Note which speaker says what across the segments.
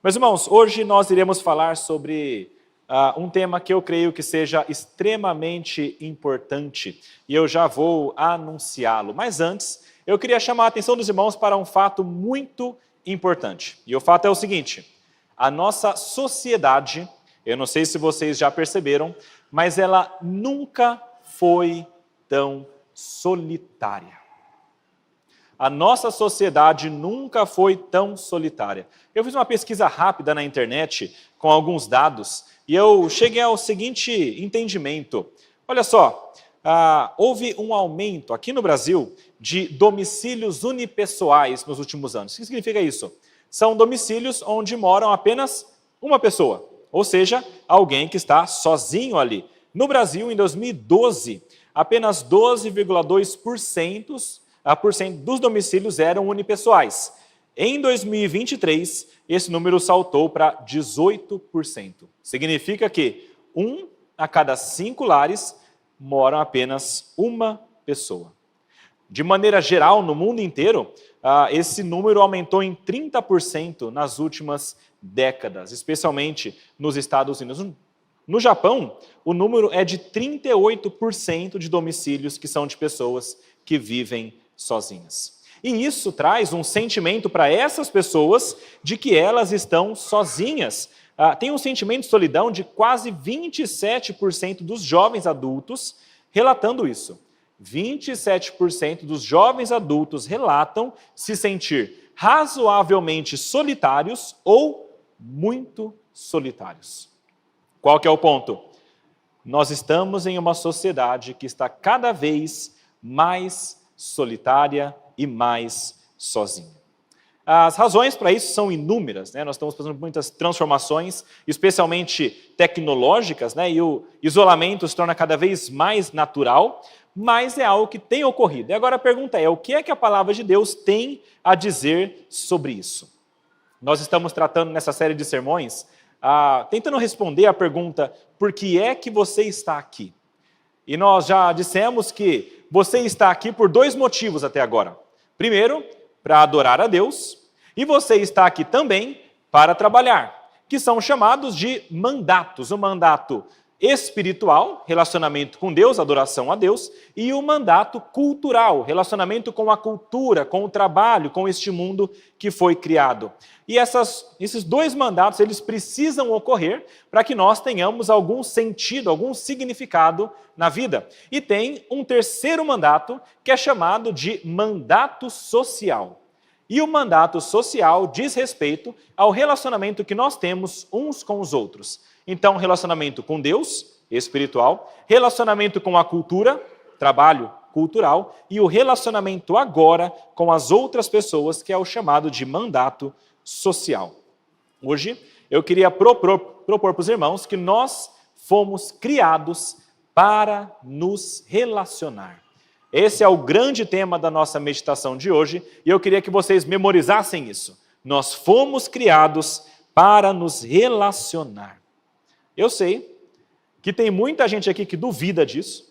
Speaker 1: Meus irmãos, hoje nós iremos falar sobre um tema que eu creio que seja extremamente importante e eu já vou anunciá-lo. Mas antes, eu queria chamar a atenção dos irmãos para um fato muito importante. E o fato é o seguinte: a nossa sociedade, eu não sei se vocês já perceberam, mas ela nunca foi tão solitária. A nossa sociedade nunca foi tão solitária. Eu fiz uma pesquisa rápida na internet com alguns dados e eu cheguei ao seguinte entendimento. Olha só, houve um aumento aqui no Brasil de domicílios unipessoais nos últimos anos. O que significa isso? São domicílios onde moram apenas uma pessoa, ou seja, alguém que está sozinho ali. No Brasil, em 2012, apenas 12,2% dos domicílios eram unipessoais. Em 2023, esse número saltou para 18%. Significa que 1 a cada 5 lares moram apenas uma pessoa. De maneira geral, no mundo inteiro, esse número aumentou em 30% nas últimas décadas, especialmente nos Estados Unidos. No Japão, o número é de 38% de domicílios que são de pessoas que vivem sozinhas. E isso traz um sentimento para essas pessoas de que elas estão sozinhas. Tem um sentimento de solidão de quase 27% dos jovens adultos relatando isso. 27% dos jovens adultos relatam se sentir razoavelmente solitários ou muito solitários. Qual que é o ponto? Nós estamos em uma sociedade que está cada vez mais solitária e mais sozinha. As razões para isso são inúmeras, né? Nós estamos passando por muitas transformações, especialmente tecnológicas, né? E o isolamento se torna cada vez mais natural, mas é algo que tem ocorrido. E agora a pergunta é, o que é que a palavra de Deus tem a dizer sobre isso? Nós estamos tratando nessa série de sermões, tentando responder à pergunta, por que é que você está aqui? E nós já dissemos que você está aqui por 2 motivos até agora. Primeiro, para adorar a Deus, e você está aqui também para trabalhar, que são chamados de mandatos. O mandato espiritual, relacionamento com Deus, adoração a Deus, e o mandato cultural, relacionamento com a cultura, com o trabalho, com este mundo que foi criado. E esses 2 mandatos, eles precisam ocorrer para que nós tenhamos algum sentido, algum significado na vida. E tem um terceiro mandato, que é chamado de mandato social. E o mandato social diz respeito ao relacionamento que nós temos uns com os outros. Então, relacionamento com Deus, espiritual, relacionamento com a cultura, trabalho cultural, e o relacionamento agora com as outras pessoas, que é o chamado de mandato social. Hoje, eu queria propor para os irmãos que nós fomos criados para nos relacionar. Esse é o grande tema da nossa meditação de hoje, e eu queria que vocês memorizassem isso. Nós fomos criados para nos relacionar. Eu sei que tem muita gente aqui que duvida disso.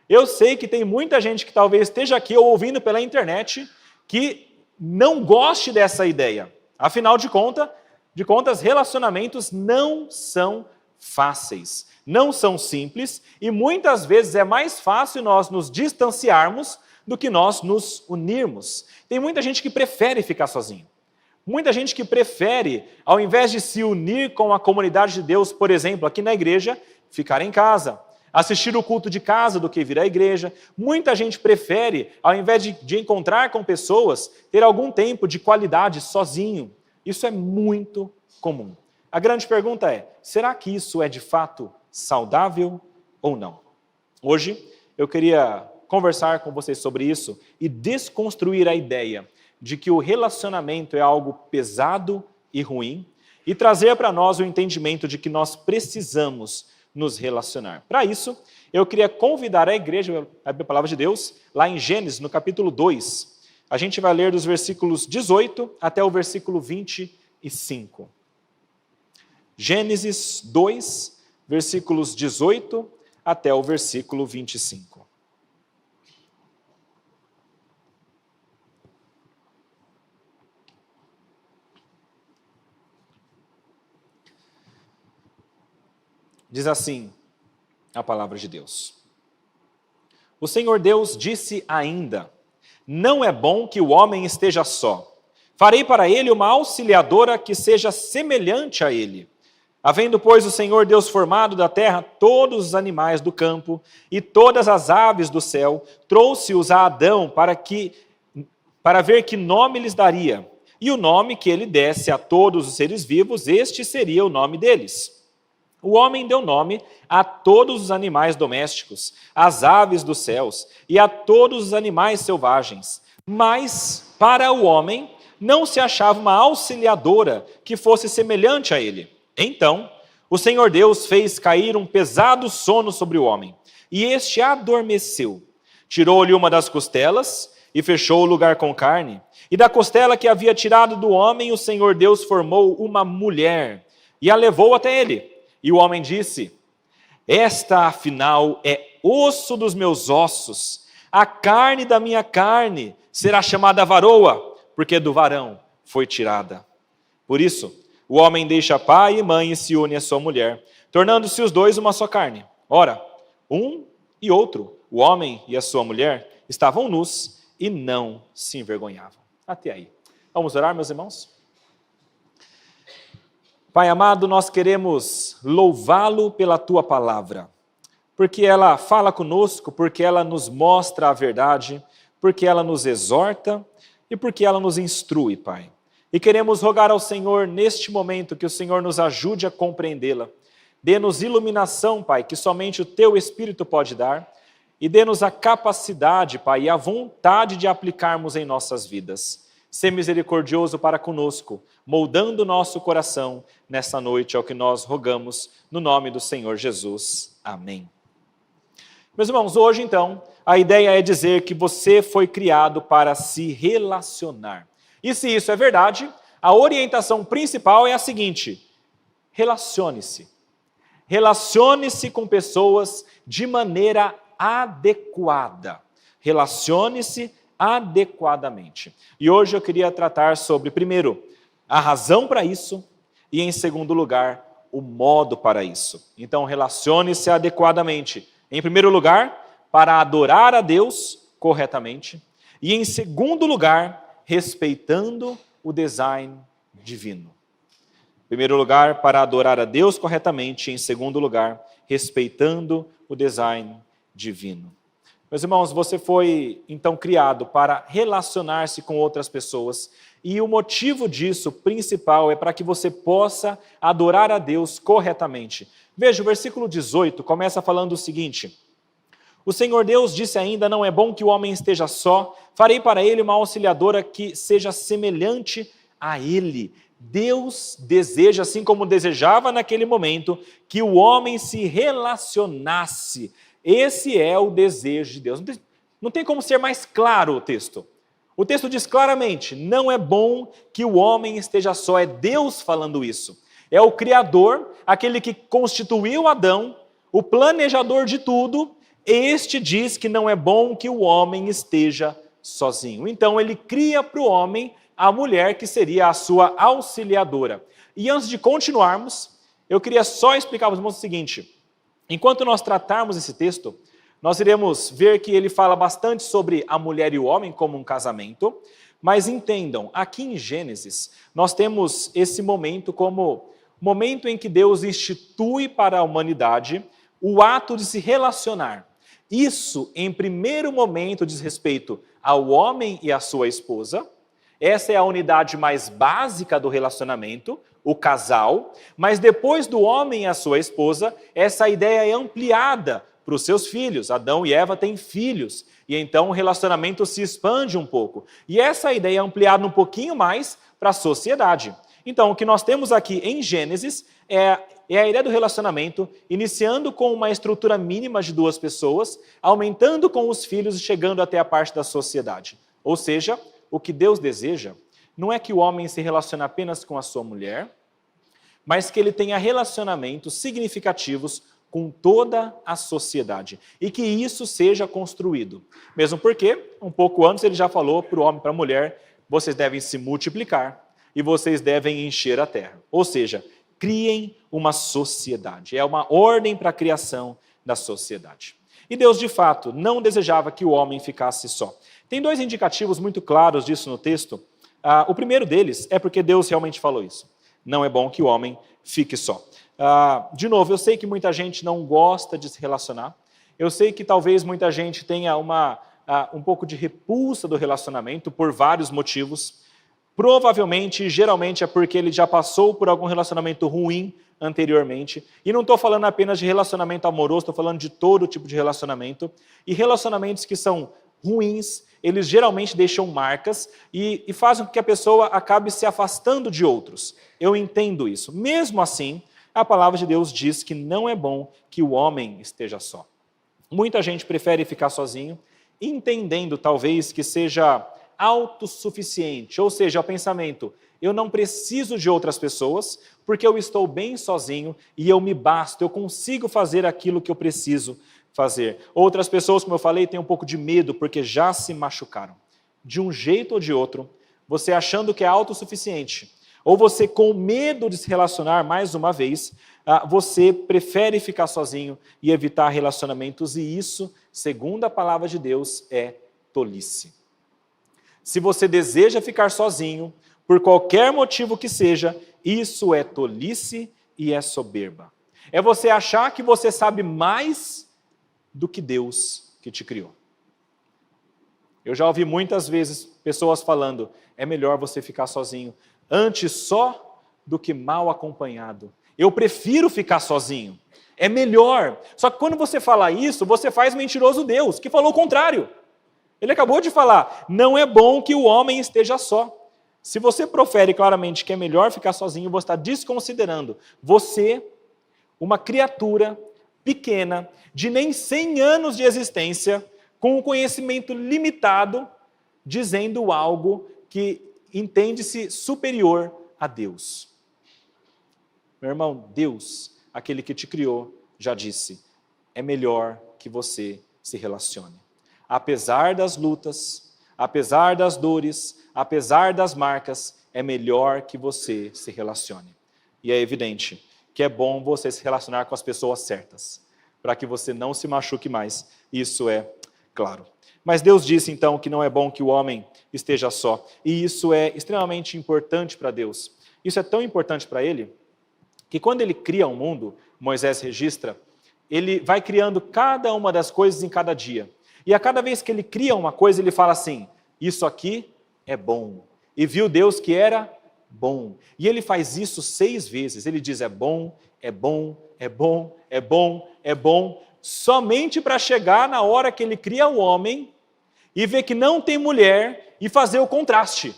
Speaker 1: Eu sei que tem muita gente que talvez esteja aqui ou ouvindo pela internet que não goste dessa ideia. Afinal de contas, relacionamentos não são fáceis, não são simples e muitas vezes é mais fácil nós nos distanciarmos do que nós nos unirmos. Tem muita gente que prefere ficar sozinho. Muita gente que prefere, ao invés de se unir com a comunidade de Deus, por exemplo, aqui na igreja, ficar em casa, assistir o culto de casa do que vir à igreja. Muita gente prefere, ao invés de encontrar com pessoas, ter algum tempo de qualidade sozinho. Isso é muito comum. A grande pergunta é, será que isso é de fato saudável ou não? Hoje, eu queria conversar com vocês sobre isso e desconstruir a ideia de que o relacionamento é algo pesado e ruim e trazer para nós o entendimento de que nós precisamos nos relacionar. Para isso, eu queria convidar a igreja a abrir a palavra de Deus, lá em Gênesis, no capítulo 2. A gente vai ler dos versículos 18 até o versículo 25. Gênesis 2, versículos 18 até o versículo 25. Diz assim a palavra de Deus. O Senhor Deus disse ainda: não é bom que o homem esteja só. Farei para ele uma auxiliadora que seja semelhante a ele. Havendo, pois, o Senhor Deus formado da terra todos os animais do campo e todas as aves do céu, trouxe-os a Adão para ver que nome lhes daria. E o nome que ele desse a todos os seres vivos, este seria o nome deles. O homem deu nome a todos os animais domésticos, às aves dos céus e a todos os animais selvagens. Mas, para o homem, não se achava uma auxiliadora que fosse semelhante a ele. Então, o Senhor Deus fez cair um pesado sono sobre o homem, e este adormeceu. Tirou-lhe uma das costelas e fechou o lugar com carne. E da costela que havia tirado do homem, o Senhor Deus formou uma mulher e a levou até ele. E o homem disse: esta, afinal, é osso dos meus ossos, a carne da minha carne, será chamada varoa, porque do varão foi tirada. Por isso, o homem deixa pai e mãe e se une à sua mulher, tornando-se os dois uma só carne. Ora, um e outro, o homem e a sua mulher, estavam nus e não se envergonhavam. Até aí. Vamos orar, meus irmãos? Pai amado, nós queremos louvá-lo pela tua palavra, porque ela fala conosco, porque ela nos mostra a verdade, porque ela nos exorta e porque ela nos instrui, Pai. E queremos rogar ao Senhor, neste momento, que o Senhor nos ajude a compreendê-la. Dê-nos iluminação, Pai, que somente o Teu Espírito pode dar, e dê-nos a capacidade, Pai, e a vontade de aplicarmos em nossas vidas. Sê misericordioso para conosco, moldando o nosso coração nessa noite, é o que nós rogamos, no nome do Senhor Jesus. Amém. Meus irmãos, hoje, então, a ideia é dizer que você foi criado para se relacionar. E se isso é verdade, a orientação principal é a seguinte: relacione-se. Relacione-se com pessoas de maneira adequada. Relacione-se adequadamente. E hoje eu queria tratar sobre, primeiro, a razão para isso e, em segundo lugar, o modo para isso. Então, relacione-se adequadamente. Em primeiro lugar, para adorar a Deus corretamente. E, em segundo lugar, respeitando o design divino. Em primeiro lugar, para adorar a Deus corretamente. E, em segundo lugar, respeitando o design divino. Meus irmãos, você foi então criado para relacionar-se com outras pessoas e o motivo disso principal é para que você possa adorar a Deus corretamente. Veja, o versículo 18 começa falando o seguinte: o Senhor Deus disse ainda: não é bom que o homem esteja só, farei para ele uma auxiliadora que seja semelhante a ele. Deus deseja, assim como desejava naquele momento, que o homem se relacionasse. Esse é o desejo de Deus. Não tem como ser mais claro o texto. O texto diz claramente: não é bom que o homem esteja só. É Deus falando isso. É o Criador, aquele que constituiu Adão, o planejador de tudo. Este diz que não é bom que o homem esteja sozinho. Então ele cria para o homem a mulher que seria a sua auxiliadora. E antes de continuarmos, eu queria só explicar para os irmãos o seguinte: enquanto nós tratarmos esse texto, nós iremos ver que ele fala bastante sobre a mulher e o homem como um casamento, mas entendam, aqui em Gênesis, nós temos esse momento como momento em que Deus institui para a humanidade o ato de se relacionar. Isso, em primeiro momento, diz respeito ao homem e à sua esposa. Essa é a unidade mais básica do relacionamento, o casal, mas depois do homem e a sua esposa, essa ideia é ampliada para os seus filhos. Adão e Eva têm filhos, e então o relacionamento se expande um pouco. E essa ideia é ampliada um pouquinho mais para a sociedade. Então, o que nós temos aqui em Gênesis é a ideia do relacionamento, iniciando com uma estrutura mínima de 2 pessoas, aumentando com os filhos e chegando até a parte da sociedade. Ou seja, o que Deus deseja não é que o homem se relacione apenas com a sua mulher, mas que ele tenha relacionamentos significativos com toda a sociedade. E que isso seja construído. Mesmo porque, um pouco antes, ele já falou para o homem e para a mulher: vocês devem se multiplicar e vocês devem encher a terra. Ou seja, criem uma sociedade. É uma ordem para a criação da sociedade. E Deus, de fato, não desejava que o homem ficasse só. Tem dois indicativos muito claros disso no texto. O primeiro deles é porque Deus realmente falou isso. Não é bom que o homem fique só. De novo, eu sei que muita gente não gosta de se relacionar. Eu sei que talvez muita gente tenha um pouco de repulsa do relacionamento por vários motivos. Provavelmente, geralmente, é porque ele já passou por algum relacionamento ruim anteriormente. E não estou falando apenas de relacionamento amoroso, estou falando de todo tipo de relacionamento. E relacionamentos que são ruins, eles geralmente deixam marcas e fazem com que a pessoa acabe se afastando de outros. Eu entendo isso. Mesmo assim, a palavra de Deus diz que não é bom que o homem esteja só. Muita gente prefere ficar sozinho, entendendo talvez que seja autossuficiente, ou seja, o pensamento, eu não preciso de outras pessoas, porque eu estou bem sozinho e eu me basto, eu consigo fazer aquilo que eu preciso fazer. Outras pessoas, como eu falei, têm um pouco de medo, porque já se machucaram. De um jeito ou de outro, você achando que é autossuficiente, ou você com medo de se relacionar mais uma vez, você prefere ficar sozinho e evitar relacionamentos, e isso, segundo a palavra de Deus, é tolice. Se você deseja ficar sozinho, por qualquer motivo que seja, isso é tolice e é soberba. É você achar que você sabe mais do que Deus que te criou. Eu já ouvi muitas vezes pessoas falando, é melhor você ficar sozinho, antes só do que mal acompanhado. Eu prefiro ficar sozinho, é melhor. Só que quando você fala isso, você faz mentiroso Deus, que falou o contrário. Ele acabou de falar, não é bom que o homem esteja só. Se você profere claramente que é melhor ficar sozinho, você está desconsiderando você, uma criatura pequena, de nem 100 anos de existência, com um conhecimento limitado, dizendo algo que entende-se superior a Deus. Meu irmão, Deus, aquele que te criou, já disse, é melhor que você se relacione. Apesar das lutas, apesar das dores, apesar das marcas, é melhor que você se relacione. E é evidente que é bom você se relacionar com as pessoas certas, para que você não se machuque mais. Isso é claro. Mas Deus disse então que não é bom que o homem esteja só. E isso é extremamente importante para Deus. Isso é tão importante para Ele, que quando Ele cria um mundo, Moisés registra, Ele vai criando cada uma das coisas em cada dia. E a cada vez que Ele cria uma coisa, Ele fala assim, isso aqui é bom. E viu Deus que era bom. E Ele faz isso 6 vezes. Ele diz, é bom, é bom, é bom, é bom, é bom, somente para chegar na hora que Ele cria o homem e ver que não tem mulher e fazer o contraste.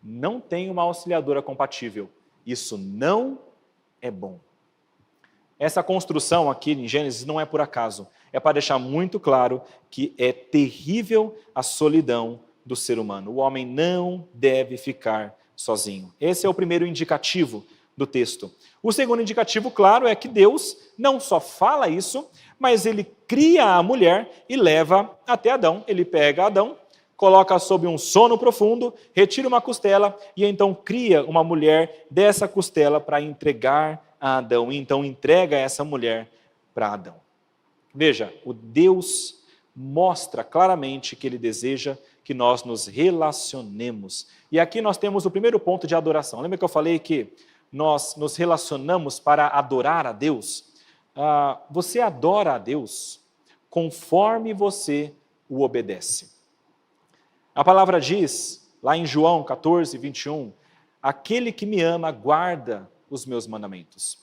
Speaker 1: Não tem uma auxiliadora compatível. Isso não é bom. Essa construção aqui em Gênesis não é por acaso. É para deixar muito claro que é terrível a solidão do ser humano. O homem não deve ficar sozinho. Esse é o primeiro indicativo do texto. O segundo indicativo, claro, é que Deus não só fala isso, mas Ele cria a mulher e leva até Adão. Ele pega Adão, coloca sob um sono profundo, retira uma costela e então cria uma mulher dessa costela para entregar a Adão. E então entrega essa mulher para Adão. Veja, o Deus mostra claramente que Ele deseja que nós nos relacionemos. E aqui nós temos o primeiro ponto de adoração. Lembra que eu falei que nós nos relacionamos para adorar a Deus? Você adora a Deus conforme você o obedece. A palavra diz, lá em João 14, 21, aquele que me ama guarda os meus mandamentos.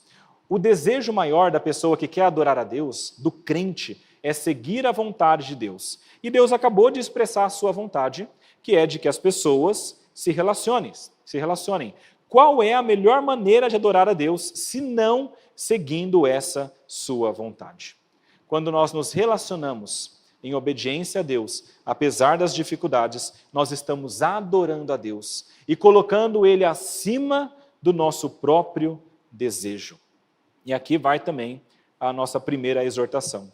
Speaker 1: O desejo maior da pessoa que quer adorar a Deus, do crente, é seguir a vontade de Deus. E Deus acabou de expressar a sua vontade, que é de que as pessoas se relacionem. Qual é a melhor maneira de adorar a Deus, se não seguindo essa sua vontade? Quando nós nos relacionamos em obediência a Deus, apesar das dificuldades, nós estamos adorando a Deus e colocando Ele acima do nosso próprio desejo. E aqui vai também a nossa primeira exortação.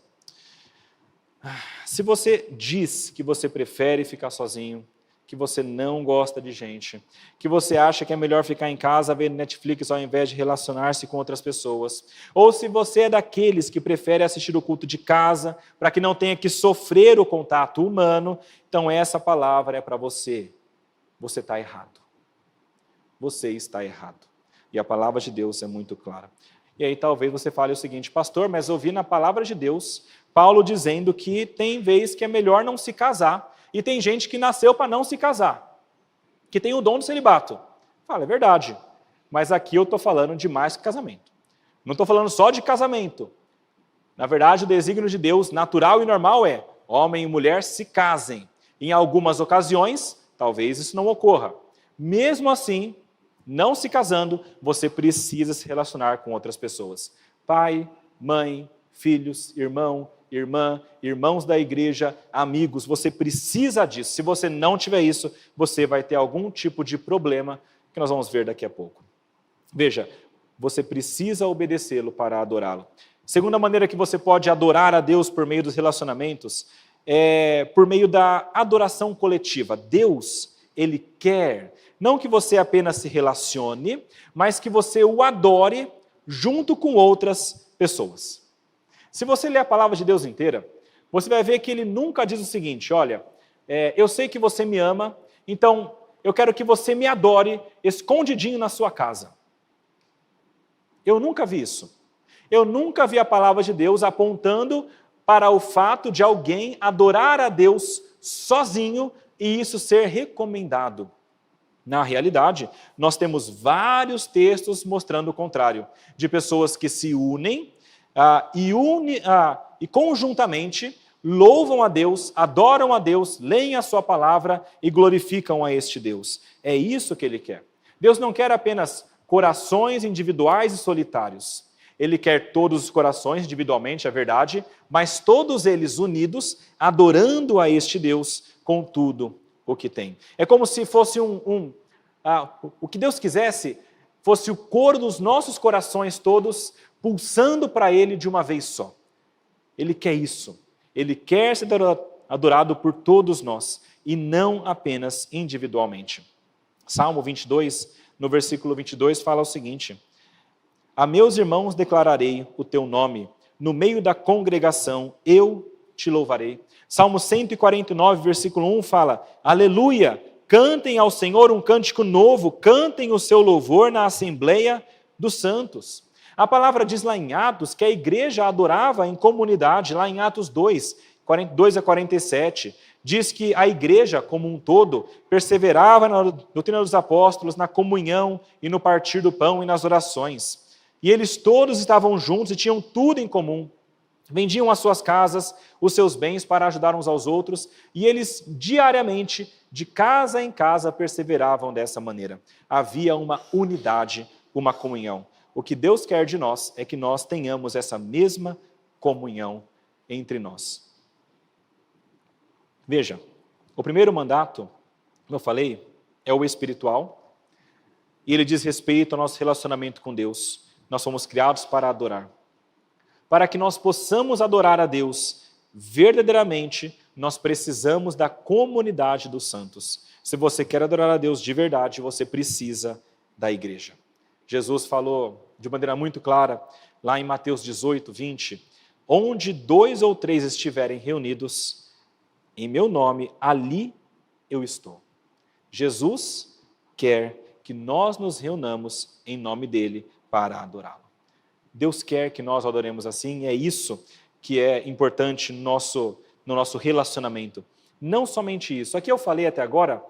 Speaker 1: Se você diz que você prefere ficar sozinho, que você não gosta de gente, que você acha que é melhor ficar em casa vendo Netflix ao invés de relacionar-se com outras pessoas, ou se você é daqueles que prefere assistir o culto de casa para que não tenha que sofrer o contato humano, então essa palavra é para você. Você está errado. Você está errado. E a palavra de Deus é muito clara. E aí talvez você fale o seguinte, pastor, mas eu vi na palavra de Deus Paulo dizendo que tem vez que é melhor não se casar, e tem gente que nasceu para não se casar, que tem o dom do celibato. Fala, é verdade, mas aqui eu estou falando de mais que casamento. Não estou falando só de casamento. Na verdade, o desígnio de Deus natural e normal é homem e mulher se casem. Em algumas ocasiões, talvez isso não ocorra. Mesmo assim, não se casando, você precisa se relacionar com outras pessoas. Pai, mãe, filhos, irmão, irmã, irmãos da igreja, amigos, você precisa disso. Se você não tiver isso, você vai ter algum tipo de problema que nós vamos ver daqui a pouco. Veja, você precisa obedecê-lo para adorá-lo. Segunda maneira que você pode adorar a Deus por meio dos relacionamentos é por meio da adoração coletiva. Deus, Ele quer, não que você apenas se relacione, mas que você o adore junto com outras pessoas. Se você ler a palavra de Deus inteira, você vai ver que ele nunca diz o seguinte, olha, eu sei que você me ama, então eu quero que você me adore escondidinho na sua casa. Eu nunca vi isso. Eu nunca vi a palavra de Deus apontando para o fato de alguém adorar a Deus sozinho e isso ser recomendado. Na realidade, nós temos vários textos mostrando o contrário, de pessoas que se unem e conjuntamente louvam a Deus, adoram a Deus, leem a sua palavra e glorificam a este Deus. É isso que Ele quer. Deus não quer apenas corações individuais e solitários. Ele quer todos os corações individualmente, é verdade, mas todos eles unidos, adorando a este Deus com tudo o que tem. É como se fosse o que Deus quisesse fosse o coro dos nossos corações todos pulsando para Ele de uma vez só. Ele quer isso. Ele quer ser adorado por todos nós e não apenas individualmente. Salmo 22, no versículo 22, fala o seguinte: a meus irmãos declararei o teu nome, no meio da congregação eu te louvarei. Salmo 149, versículo 1 fala: aleluia, cantem ao Senhor um cântico novo, cantem o seu louvor na assembleia dos santos. A palavra diz lá em Atos que a igreja adorava em comunidade, lá em Atos 2, 42 a 47, diz que a igreja como um todo perseverava na doutrina dos apóstolos, na comunhão e no partir do pão e nas orações. E eles todos estavam juntos e tinham tudo em comum. Vendiam as suas casas, os seus bens para ajudar uns aos outros, e eles diariamente, de casa em casa, perseveravam dessa maneira. Havia uma unidade, uma comunhão. O que Deus quer de nós é que nós tenhamos essa mesma comunhão entre nós. Veja, o primeiro mandato, como eu falei, é o espiritual, e ele diz respeito ao nosso relacionamento com Deus. Nós fomos criados para adorar. Para que nós possamos adorar a Deus verdadeiramente, nós precisamos da comunidade dos santos. Se você quer adorar a Deus de verdade, você precisa da igreja. Jesus falou de maneira muito clara, lá em Mateus 18, 20, onde 2 ou 3 estiverem reunidos, em meu nome, ali eu estou. Jesus quer que nós nos reunamos em nome dele para adorá-lo. Deus quer que nós adoremos assim, e é isso que é importante no nosso relacionamento. Não somente isso. Aqui eu falei até agora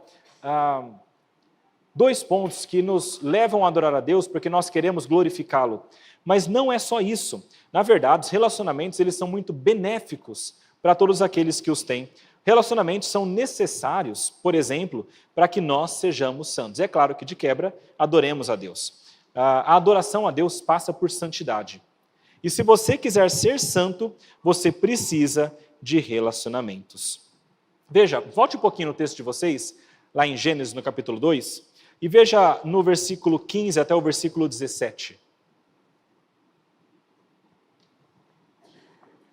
Speaker 1: 2 pontos que nos levam a adorar a Deus porque nós queremos glorificá-lo. Mas não é só isso. Na verdade, os relacionamentos eles são muito benéficos para todos aqueles que os têm. Relacionamentos são necessários, por exemplo, para que nós sejamos santos. É claro que de quebra adoremos a Deus. A adoração a Deus passa por santidade. E se você quiser ser santo, você precisa de relacionamentos. Veja, volte um pouquinho no texto de vocês, lá em Gênesis, no capítulo 2, e veja no versículo 15 até o versículo 17.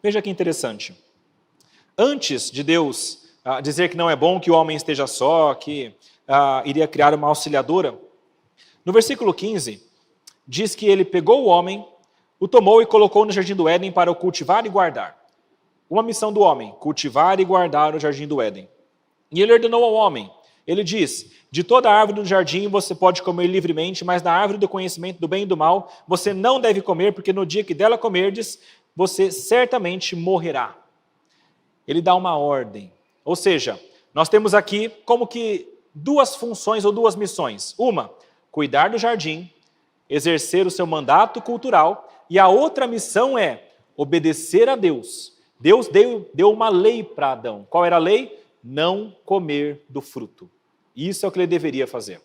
Speaker 1: Veja que interessante. Antes de Deus dizer que não é bom que o homem esteja só, que iria criar uma auxiliadora. No versículo 15, diz que ele pegou o homem, o tomou e colocou no jardim do Éden para o cultivar e guardar. Uma missão do homem, cultivar e guardar o jardim do Éden. E ele ordenou ao homem, ele diz, de toda árvore do jardim você pode comer livremente, mas da árvore do conhecimento do bem e do mal você não deve comer, porque no dia que dela comerdes, você certamente morrerá. Ele dá uma ordem. Ou seja, nós temos aqui como que duas funções ou duas missões. Uma, cuidar do jardim, exercer o seu mandato cultural, e a outra missão é obedecer a Deus. Deus deu uma lei para Adão. Qual era a lei? Não comer do fruto. Isso é o que ele deveria fazer.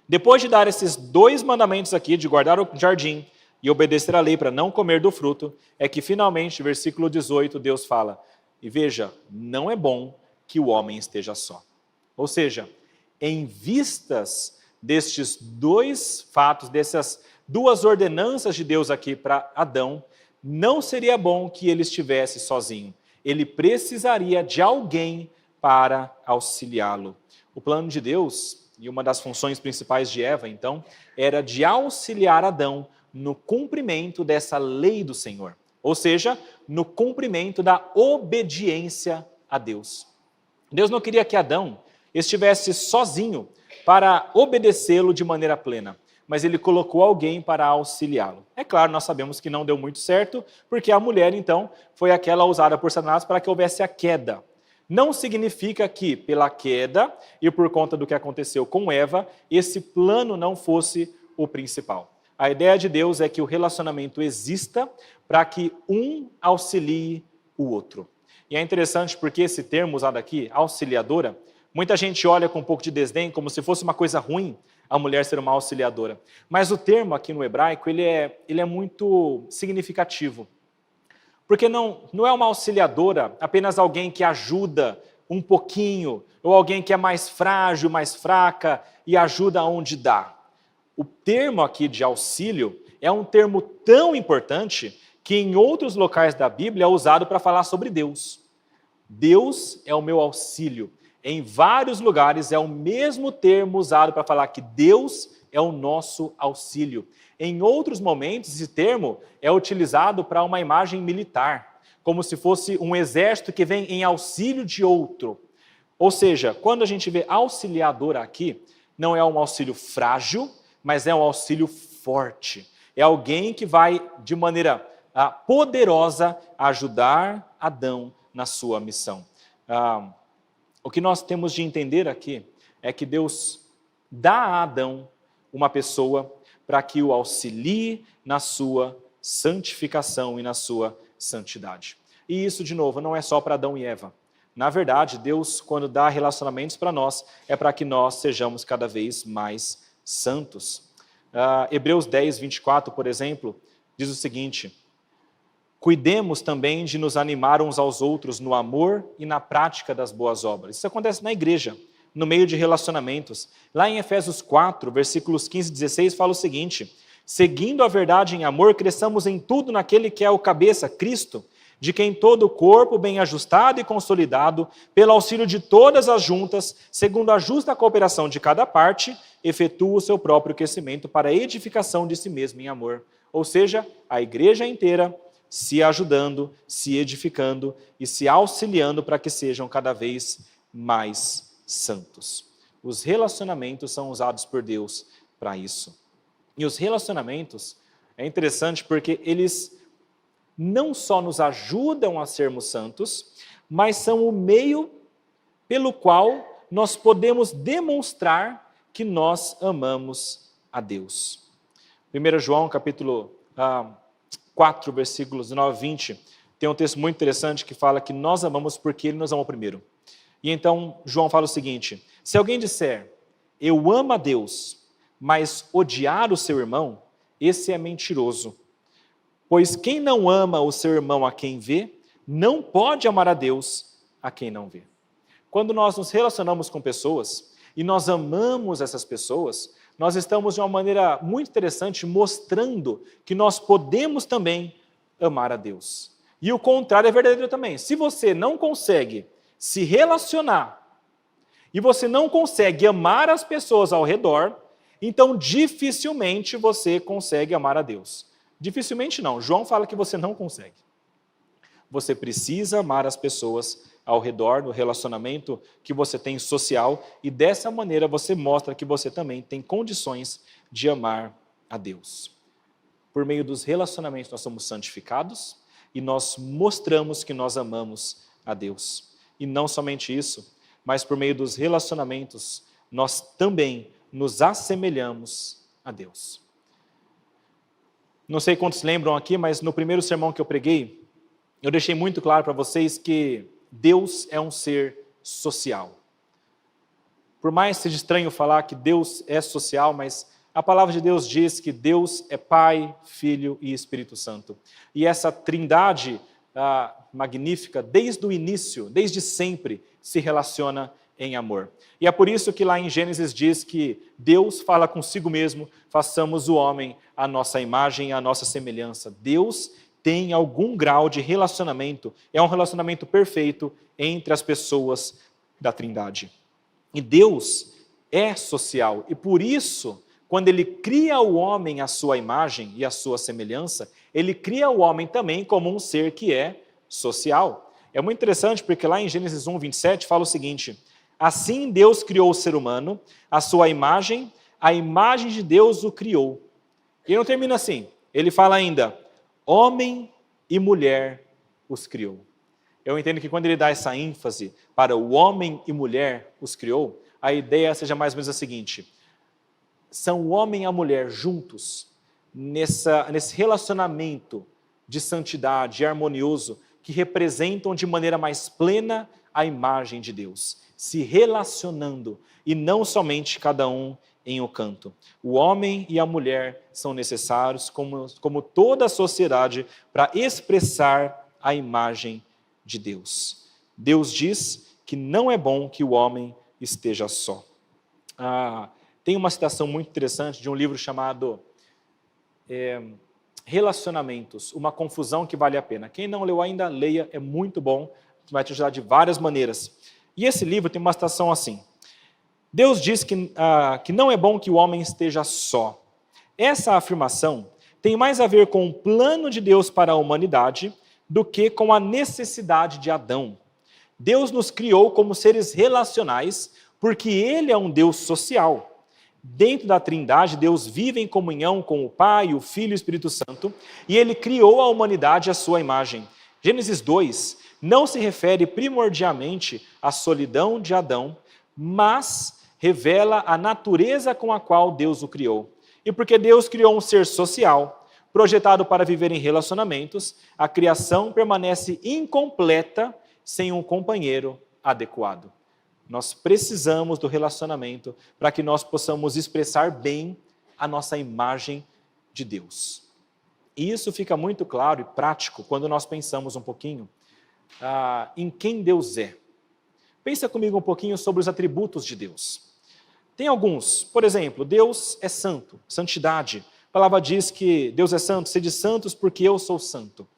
Speaker 1: Depois de dar esses dois mandamentos aqui, de guardar o jardim e obedecer a lei para não comer do fruto, é que finalmente, versículo 18, Deus fala, e veja, não é bom que o homem esteja só. Ou seja, em vistas destes dois fatos, dessas duas ordenanças de Deus aqui para Adão, não seria bom que ele estivesse sozinho. Ele precisaria de alguém para auxiliá-lo. O plano de Deus, e uma das funções principais de Eva, então, era de auxiliar Adão no cumprimento dessa lei do Senhor. Ou seja, no cumprimento da obediência a Deus. Deus não queria que Adão estivesse sozinho para obedecê-lo de maneira plena, mas ele colocou alguém para auxiliá-lo. É claro, nós sabemos que não deu muito certo, porque a mulher, então, foi aquela usada por Satanás para que houvesse a queda. Não significa que, pela queda e por conta do que aconteceu com Eva, esse plano não fosse o principal. A ideia de Deus é que o relacionamento exista para que um auxilie o outro. E é interessante porque esse termo usado aqui, auxiliadora, muita gente olha com um pouco de desdém, como se fosse uma coisa ruim a mulher ser uma auxiliadora. Mas o termo aqui no hebraico, ele é muito significativo. Porque não é uma auxiliadora apenas alguém que ajuda um pouquinho, ou alguém que é mais frágil, mais fraca e ajuda onde dá. O termo aqui de auxílio é um termo tão importante que em outros locais da Bíblia é usado para falar sobre Deus. Deus é o meu auxílio. Em vários lugares é o mesmo termo usado para falar que Deus é o nosso auxílio. Em outros momentos, esse termo é utilizado para uma imagem militar, como se fosse um exército que vem em auxílio de outro. Ou seja, quando a gente vê auxiliadora aqui, não é um auxílio frágil, mas é um auxílio forte. É alguém que vai, de maneira poderosa, ajudar Adão na sua missão. O que nós temos de entender aqui é que Deus dá a Adão uma pessoa para que o auxilie na sua santificação e na sua santidade. E isso, de novo, não é só para Adão e Eva. Na verdade, Deus, quando dá relacionamentos para nós, é para que nós sejamos cada vez mais santos. Hebreus 10, 24, por exemplo, diz o seguinte: cuidemos também de nos animar uns aos outros no amor e na prática das boas obras. Isso acontece na igreja, no meio de relacionamentos. Lá em Efésios 4, versículos 15 e 16, fala o seguinte: seguindo a verdade em amor, cresçamos em tudo naquele que é o cabeça, Cristo, de quem todo o corpo, bem ajustado e consolidado, pelo auxílio de todas as juntas, segundo a justa cooperação de cada parte, efetua o seu próprio crescimento para a edificação de si mesmo em amor. Ou seja, a igreja inteira se ajudando, se edificando e se auxiliando para que sejam cada vez mais santos. Os relacionamentos são usados por Deus para isso. E os relacionamentos, é interessante porque eles não só nos ajudam a sermos santos, mas são o meio pelo qual nós podemos demonstrar que nós amamos a Deus. 1 João, capítulo 4, versículos 9 a 20, tem um texto muito interessante que fala que nós amamos porque Ele nos amou primeiro. E então João fala o seguinte: se alguém disser, eu amo a Deus, mas odiar o seu irmão, esse é mentiroso. Pois quem não ama o seu irmão a quem vê, não pode amar a Deus a quem não vê. Quando nós nos relacionamos com pessoas e nós amamos essas pessoas, nós estamos de uma maneira muito interessante mostrando que nós podemos também amar a Deus. E o contrário é verdadeiro também. Se você não consegue se relacionar e você não consegue amar as pessoas ao redor, então dificilmente você consegue amar a Deus. Dificilmente não. João fala que você não consegue. Você precisa amar as pessoas ao redor, no relacionamento que você tem social, e dessa maneira você mostra que você também tem condições de amar a Deus. Por meio dos relacionamentos nós somos santificados e nós mostramos que nós amamos a Deus. E não somente isso, mas por meio dos relacionamentos nós também nos assemelhamos a Deus. Não sei quantos lembram aqui, mas no primeiro sermão que eu preguei, eu deixei muito claro para vocês que Deus é um ser social. Por mais que seja estranho falar que Deus é social, mas a palavra de Deus diz que Deus é Pai, Filho e Espírito Santo. E essa trindade magnífica, desde o início, desde sempre, se relaciona em amor. E é por isso que lá em Gênesis diz que Deus fala consigo mesmo, façamos o homem à nossa imagem e à nossa semelhança. Deus tem algum grau de relacionamento, é um relacionamento perfeito entre as pessoas da trindade. E Deus é social, e por isso, quando Ele cria o homem à sua imagem e à sua semelhança, Ele cria o homem também como um ser que é social. É muito interessante porque lá em Gênesis 1, 27 fala o seguinte: assim Deus criou o ser humano, a sua imagem, a imagem de Deus o criou. E não termina assim, ele fala ainda, homem e mulher os criou. Eu entendo que quando ele dá essa ênfase para o homem e mulher os criou, a ideia seja mais ou menos a seguinte: são o homem e a mulher juntos, nesse relacionamento de santidade, harmonioso, que representam de maneira mais plena a imagem de Deus, se relacionando, e não somente cada um em um canto. O homem e a mulher são necessários, como toda a sociedade, para expressar a imagem de Deus. Deus diz que não é bom que o homem esteja só. Tem uma citação muito interessante de um livro chamado Relacionamentos, uma confusão que vale a pena. Quem não leu ainda, leia, é muito bom, vai te ajudar de várias maneiras. E esse livro tem uma citação assim: Deus diz que não é bom que o homem esteja só. Essa afirmação tem mais a ver com o plano de Deus para a humanidade do que com a necessidade de Adão. Deus nos criou como seres relacionais porque Ele é um Deus social. Dentro da Trindade, Deus vive em comunhão com o Pai, o Filho e o Espírito Santo, e Ele criou a humanidade à sua imagem. Gênesis 2 não se refere primordialmente à solidão de Adão, mas revela a natureza com a qual Deus o criou. E porque Deus criou um ser social, projetado para viver em relacionamentos, a criação permanece incompleta sem um companheiro adequado. Nós precisamos do relacionamento para que nós possamos expressar bem a nossa imagem de Deus. E isso fica muito claro e prático quando nós pensamos um pouquinho em quem Deus é. Pensa comigo um pouquinho sobre os atributos de Deus. Tem alguns, por exemplo, Deus é santo, santidade. A palavra diz que Deus é santo, sede santos porque eu sou santo.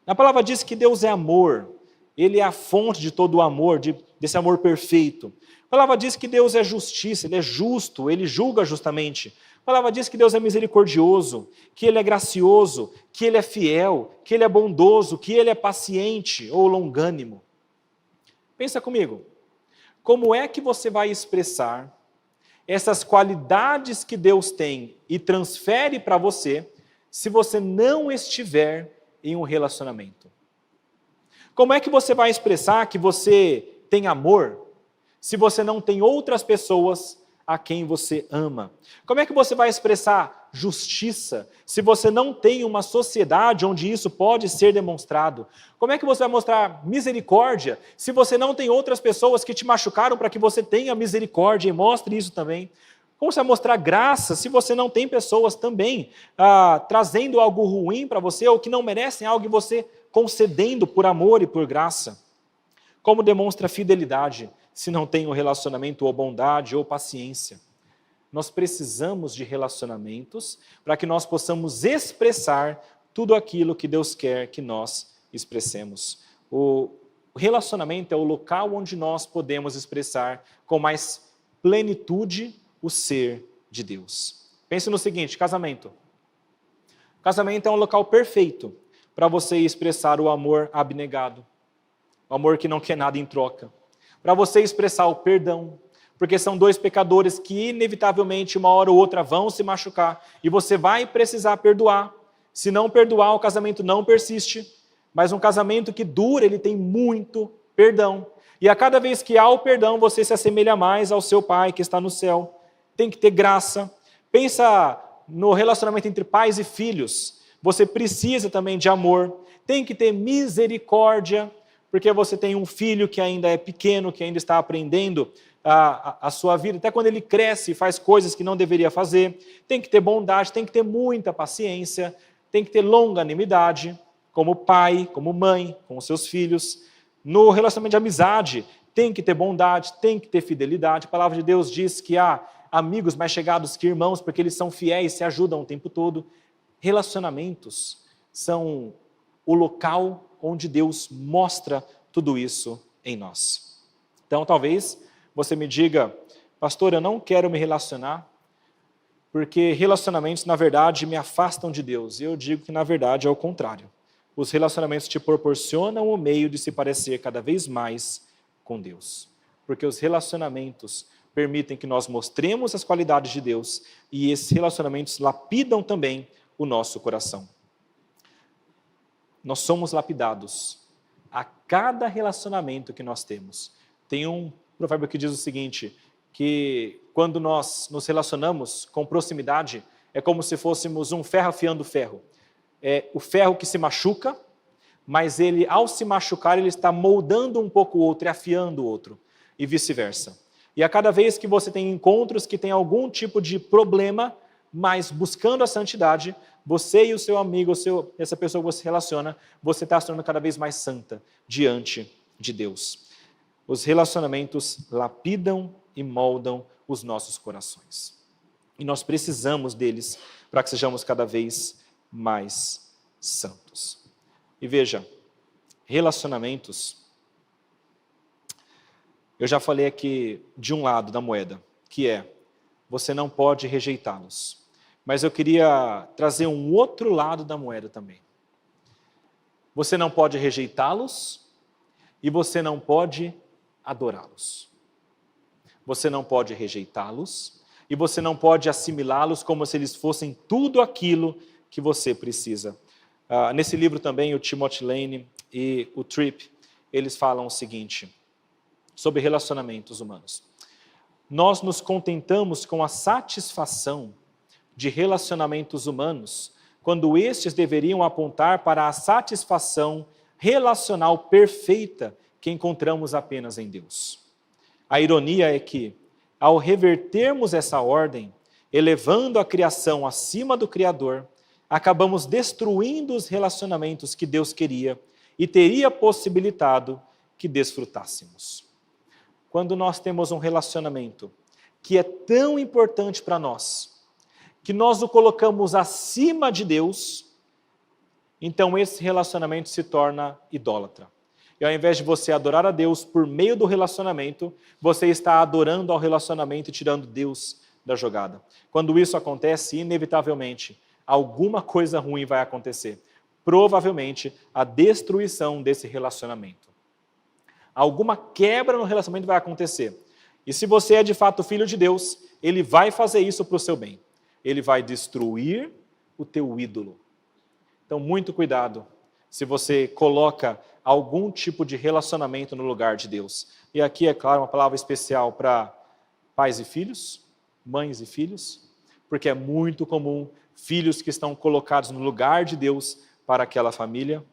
Speaker 1: A palavra diz que Deus é amor, Ele é a fonte de todo o amor, desse amor perfeito. A palavra diz que Deus é justiça, Ele é justo, Ele julga justamente. A palavra diz que Deus é misericordioso, que Ele é gracioso, que Ele é fiel, que Ele é bondoso, que Ele é paciente ou longânimo. Pensa comigo, como é que você vai expressar essas qualidades que Deus tem e transfere para você se você não estiver em um relacionamento? Como é que você vai expressar que você tem amor se você não tem outras pessoas a quem você ama? Como é que você vai expressar justiça se você não tem uma sociedade onde isso pode ser demonstrado? Como é que você vai mostrar misericórdia se você não tem outras pessoas que te machucaram para que você tenha misericórdia e mostre isso também? Como você vai mostrar graça se você não tem pessoas também trazendo algo ruim para você ou que não merecem algo e você concedendo por amor e por graça? Como demonstra fidelidade se não tem um relacionamento ou bondade ou paciência? Nós precisamos de relacionamentos para que nós possamos expressar tudo aquilo que Deus quer que nós expressemos. O O relacionamento é o local onde nós podemos expressar com mais plenitude o ser de Deus. Pense no seguinte, casamento. Casamento é um local perfeito para você expressar o amor abnegado, o amor que não quer nada em troca, para você expressar o perdão, porque são dois pecadores que inevitavelmente uma hora ou outra vão se machucar e você vai precisar perdoar. Se não perdoar, o casamento não persiste, mas um casamento que dura, ele tem muito perdão. E a cada vez que há o perdão, você se assemelha mais ao seu Pai que está no céu. Tem que ter graça. Pensa no relacionamento entre pais e filhos. Você precisa também de amor. Tem que ter misericórdia, porque você tem um filho que ainda é pequeno, que ainda está aprendendo a sua vida, até quando ele cresce e faz coisas que não deveria fazer. Tem que ter bondade, tem que ter muita paciência, tem que ter longanimidade, como pai, como mãe, com os seus filhos. No relacionamento de amizade, tem que ter bondade, tem que ter fidelidade. A palavra de Deus diz que há amigos mais chegados que irmãos, porque eles são fiéis, se ajudam o tempo todo. Relacionamentos são o local onde Deus mostra tudo isso em nós. Então, talvez você me diga, pastor, eu não quero me relacionar, porque relacionamentos, na verdade, me afastam de Deus. E eu digo que, na verdade, é o contrário. Os relacionamentos te proporcionam o meio de se parecer cada vez mais com Deus. Porque os relacionamentos permitem que nós mostremos as qualidades de Deus e esses relacionamentos lapidam também o nosso coração. Nós somos lapidados a cada relacionamento que nós temos. Tem um provérbio que diz o seguinte, que quando nós nos relacionamos com proximidade, é como se fôssemos um ferro afiando ferro. É o ferro que se machuca, mas ele, ao se machucar, ele está moldando um pouco o outro e afiando o outro, e vice-versa. E a cada vez que você tem encontros que tem algum tipo de problema, mas buscando a santidade, você e o seu amigo, essa pessoa que você se relaciona, você está se tornando cada vez mais santa diante de Deus. Os relacionamentos lapidam e moldam os nossos corações. E nós precisamos deles para que sejamos cada vez mais santos. E veja, relacionamentos, eu já falei aqui de um lado da moeda, que é, você não pode rejeitá-los. Mas eu queria trazer um outro lado da moeda também. Você não pode rejeitá-los e você não pode adorá-los. Você não pode rejeitá-los e você não pode assimilá-los como se eles fossem tudo aquilo que você precisa. Nesse livro também, o Timothy Lane e o Tripp, eles falam o seguinte, sobre relacionamentos humanos. Nós nos contentamos com a satisfação de relacionamentos humanos, quando estes deveriam apontar para a satisfação relacional perfeita que encontramos apenas em Deus. A ironia é que, ao revertermos essa ordem, elevando a criação acima do Criador, acabamos destruindo os relacionamentos que Deus queria e teria possibilitado que desfrutássemos. Quando nós temos um relacionamento que é tão importante para nós, que nós o colocamos acima de Deus, então esse relacionamento se torna idólatra. E ao invés de você adorar a Deus por meio do relacionamento, você está adorando ao relacionamento e tirando Deus da jogada. Quando isso acontece, inevitavelmente, alguma coisa ruim vai acontecer. Provavelmente, a destruição desse relacionamento. Alguma quebra no relacionamento vai acontecer. E se você é de fato filho de Deus, Ele vai fazer isso para o seu bem. Ele vai destruir o teu ídolo. Então, muito cuidado se você coloca algum tipo de relacionamento no lugar de Deus. E aqui, é claro, uma palavra especial para pais e filhos, mães e filhos, porque é muito comum filhos que estão colocados no lugar de Deus para aquela família,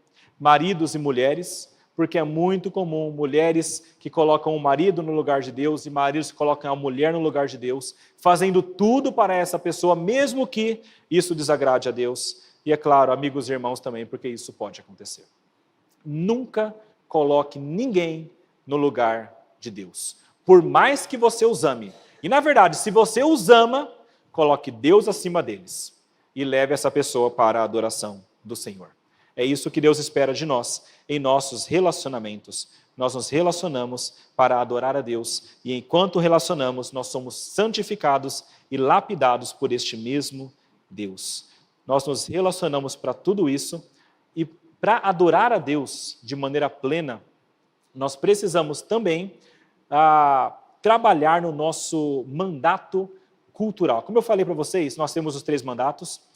Speaker 1: maridos e mulheres, porque é muito comum mulheres que colocam o marido no lugar de Deus e maridos que colocam a mulher no lugar de Deus, fazendo tudo para essa pessoa, mesmo que isso desagrade a Deus. E é claro, amigos e irmãos também, porque isso pode acontecer. Nunca coloque ninguém no lugar de Deus, por mais que você os ame. E na verdade, se você os ama, coloque Deus acima deles e leve essa pessoa para a adoração do Senhor. É isso que Deus espera de nós, em nossos relacionamentos. Nós nos relacionamos para adorar a Deus, e enquanto relacionamos, nós somos santificados e lapidados por este mesmo Deus. Nós nos relacionamos para tudo isso, e para adorar a Deus de maneira plena, nós precisamos também trabalhar no nosso mandato cultural. Como eu falei para vocês, nós temos os 3 mandatos,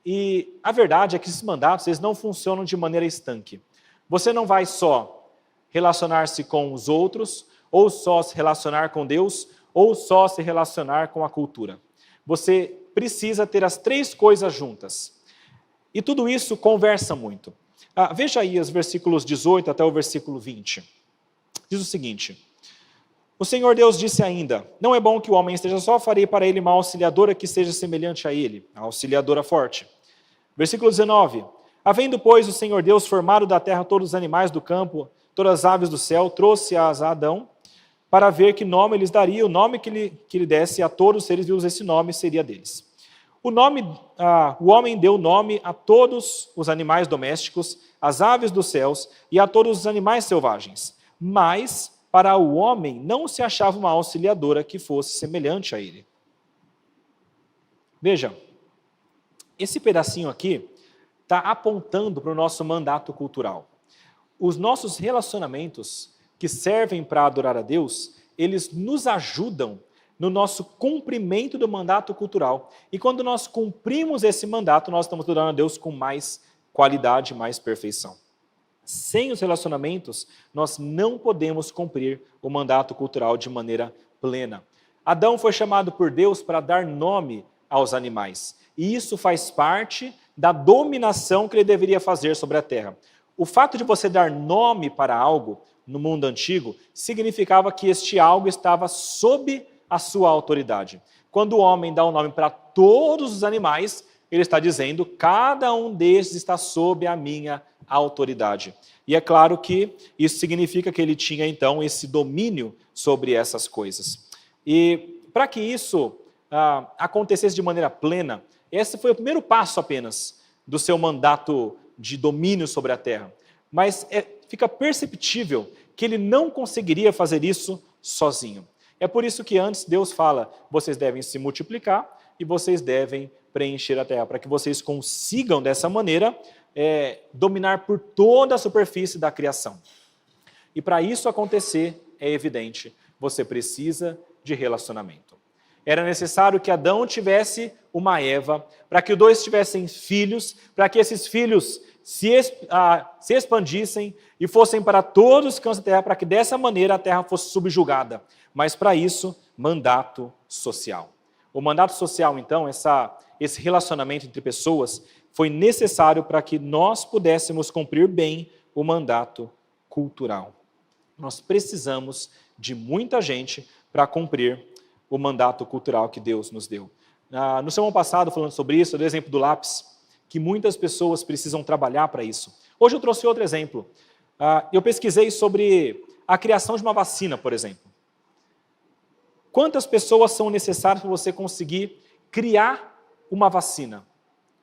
Speaker 1: e a verdade é que esses mandatos eles não funcionam de maneira estanque. Você não vai só relacionar-se com os outros, ou só se relacionar com Deus, ou só se relacionar com a cultura. Você precisa ter as 3 coisas juntas. E tudo isso conversa muito. Veja aí os versículos 18 até o versículo 20. Diz o seguinte: o Senhor Deus disse ainda, não é bom que o homem esteja só, farei para ele uma auxiliadora que seja semelhante a ele, a auxiliadora forte. Versículo 19, havendo, pois, o Senhor Deus formado da terra todos os animais do campo, todas as aves do céu, trouxe-as a Adão, para ver que nome lhes daria, o nome que lhe desse a todos os seres vivos, esse nome seria deles. O homem deu nome a todos os animais domésticos, às aves dos céus e a todos os animais selvagens, mas para o homem não se achava uma auxiliadora que fosse semelhante a ele. Veja, esse pedacinho aqui está apontando para o nosso mandato cultural. Os nossos relacionamentos que servem para adorar a Deus, eles nos ajudam no nosso cumprimento do mandato cultural. E quando nós cumprimos esse mandato, nós estamos adorando a Deus com mais qualidade, mais perfeição. Sem os relacionamentos, nós não podemos cumprir o mandato cultural de maneira plena. Adão foi chamado por Deus para dar nome aos animais. E isso faz parte da dominação que ele deveria fazer sobre a terra. O fato de você dar nome para algo no mundo antigo significava que este algo estava sob a sua autoridade. Quando o homem dá um nome para todos os animais, ele está dizendo, cada um desses está sob a minha autoridade. E é claro que isso significa que ele tinha, então, esse domínio sobre essas coisas. E para que isso acontecesse de maneira plena, esse foi o primeiro passo apenas do seu mandato de domínio sobre a terra. Mas fica perceptível que ele não conseguiria fazer isso sozinho. É por isso que antes Deus fala, vocês devem se multiplicar e vocês devem preencher a terra, para que vocês consigam, dessa maneira, dominar por toda a superfície da criação. E para isso acontecer, é evidente, você precisa de relacionamento. Era necessário que Adão tivesse uma Eva, para que os dois tivessem filhos, para que esses filhos se expandissem e fossem para todos os cantos da terra, para que dessa maneira a terra fosse subjugada. Mas para isso, mandato social. O mandato social, então, esse relacionamento entre pessoas, foi necessário para que nós pudéssemos cumprir bem o mandato cultural. Nós precisamos de muita gente para cumprir o mandato cultural que Deus nos deu. No sermão passado, falando sobre isso, eu dei o exemplo do lápis, que muitas pessoas precisam trabalhar para isso. Hoje eu trouxe outro exemplo. Eu pesquisei sobre a criação de uma vacina, por exemplo. Quantas pessoas são necessárias para você conseguir criar uma vacina?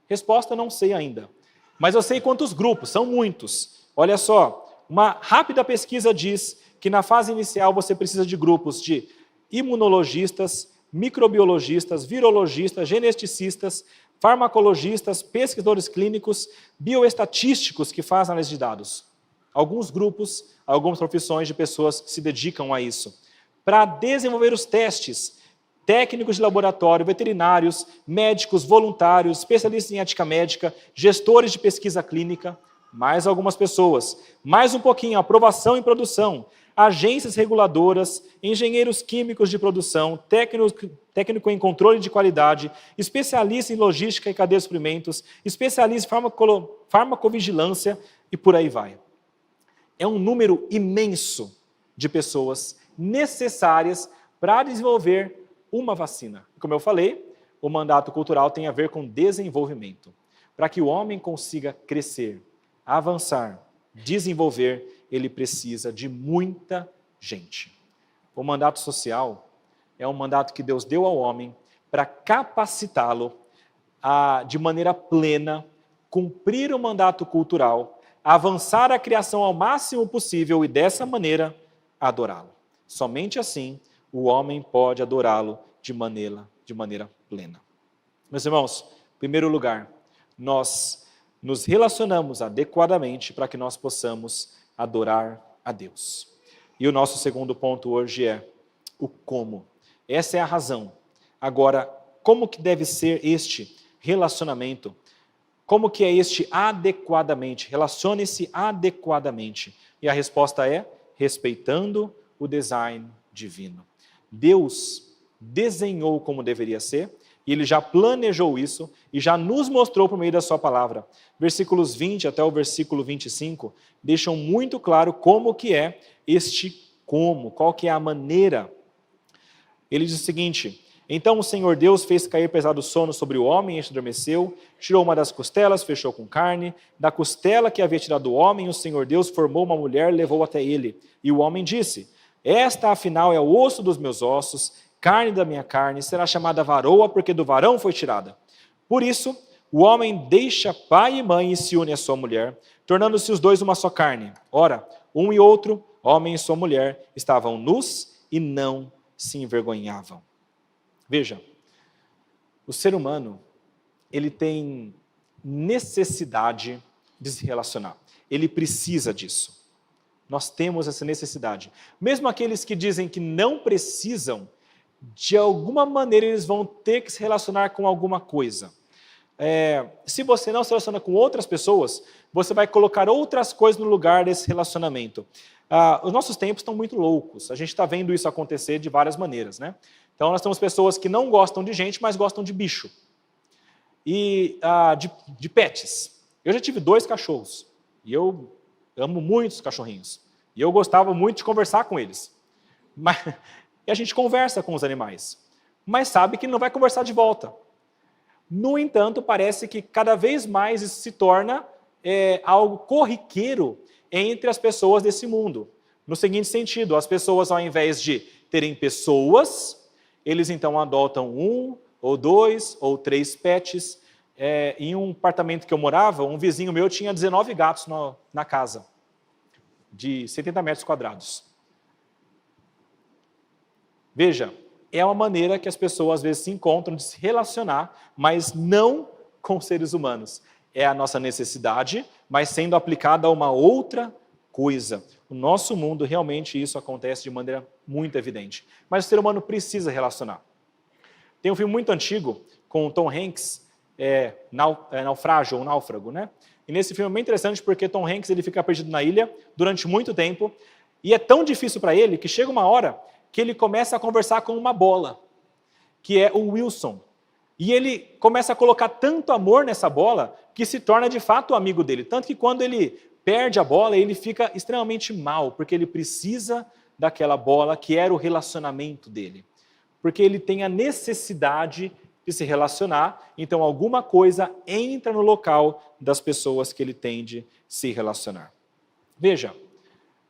Speaker 1: Resposta, não sei ainda. Mas eu sei quantos grupos, são muitos. Olha só, uma rápida pesquisa diz que na fase inicial você precisa de grupos de imunologistas, microbiologistas, virologistas, geneticistas, farmacologistas, pesquisadores clínicos, bioestatísticos que fazem análise de dados. Alguns grupos, algumas profissões de pessoas que se dedicam a isso. Para desenvolver os testes, técnicos de laboratório, veterinários, médicos, voluntários, especialistas em ética médica, gestores de pesquisa clínica, mais algumas pessoas. Mais um pouquinho, aprovação e produção, agências reguladoras, engenheiros químicos de produção, técnico em controle de qualidade, especialista em logística e cadeia de suprimentos, especialista em farmacovigilância e por aí vai. É um número imenso de pessoas necessárias para desenvolver uma vacina. Como eu falei, o mandato cultural tem a ver com desenvolvimento. Para que o homem consiga crescer, avançar, desenvolver, ele precisa de muita gente. O mandato social é um mandato que Deus deu ao homem para capacitá-lo de maneira plena cumprir o mandato cultural, avançar a criação ao máximo possível e, dessa maneira, adorá-lo. Somente assim o homem pode adorá-lo de maneira plena. Meus irmãos, em primeiro lugar, nós nos relacionamos adequadamente para que nós possamos adorar a Deus. E o nosso segundo ponto hoje é o como. Essa é a razão. Agora, como que deve ser este relacionamento? Como que é este adequadamente? Relacione-se adequadamente. E a resposta é respeitando o design divino. Deus desenhou como deveria ser, e Ele já planejou isso, e já nos mostrou por meio da sua palavra. Versículos 20 até o versículo 25 deixam muito claro como que é este como, qual que é a maneira. Ele diz o seguinte: então o Senhor Deus fez cair pesado sono sobre o homem, este adormeceu, tirou uma das costelas, fechou com carne, da costela que havia tirado o homem, o Senhor Deus formou uma mulher, levou até ele. E o homem disse: esta afinal é o osso dos meus ossos, carne da minha carne, será chamada varoa, porque do varão foi tirada. Por isso, o homem deixa pai e mãe e se une à sua mulher, tornando-se os dois uma só carne. Ora, um e outro, homem e sua mulher, estavam nus e não se envergonhavam. Veja, o ser humano, ele tem necessidade de se relacionar. Ele precisa disso. Nós temos essa necessidade. Mesmo aqueles que dizem que não precisam, de alguma maneira eles vão ter que se relacionar com alguma coisa. Se você não se relaciona com outras pessoas, você vai colocar outras coisas no lugar desse relacionamento. Os nossos tempos estão muito loucos. A gente está vendo isso acontecer de várias maneiras, né? Então nós temos pessoas que não gostam de gente, mas gostam de bicho. E de pets. Eu já tive 2 cachorros. E eu amo muito os cachorrinhos. E eu gostava muito de conversar com eles. E a gente conversa com os animais. Mas sabe que não vai conversar de volta. No entanto, parece que cada vez mais isso se torna algo corriqueiro entre as pessoas desse mundo. No seguinte sentido, as pessoas, ao invés de terem pessoas, eles então adotam 1, ou 2, ou 3 pets. Em um apartamento que eu morava, um vizinho meu tinha 19 gatos na casa, de 70 metros quadrados. Veja, é uma maneira que as pessoas às vezes se encontram de se relacionar, mas não com seres humanos. É a nossa necessidade, mas sendo aplicada a uma outra coisa. No nosso mundo, realmente, isso acontece de maneira muito evidente. Mas o ser humano precisa relacionar. Tem um filme muito antigo, com o Tom Hanks, Naufrágio ou Náufrago, né? E nesse filme é bem interessante porque Tom Hanks ele fica perdido na ilha durante muito tempo, e é tão difícil para ele que chega uma hora que ele começa a conversar com uma bola, que é o Wilson. E ele começa a colocar tanto amor nessa bola que se torna de fato o amigo dele. Tanto que quando ele perde a bola, ele fica extremamente mal, porque ele precisa daquela bola que era o relacionamento dele. Porque ele tem a necessidade de se relacionar, então alguma coisa entra no local das pessoas que ele tem de se relacionar. Veja,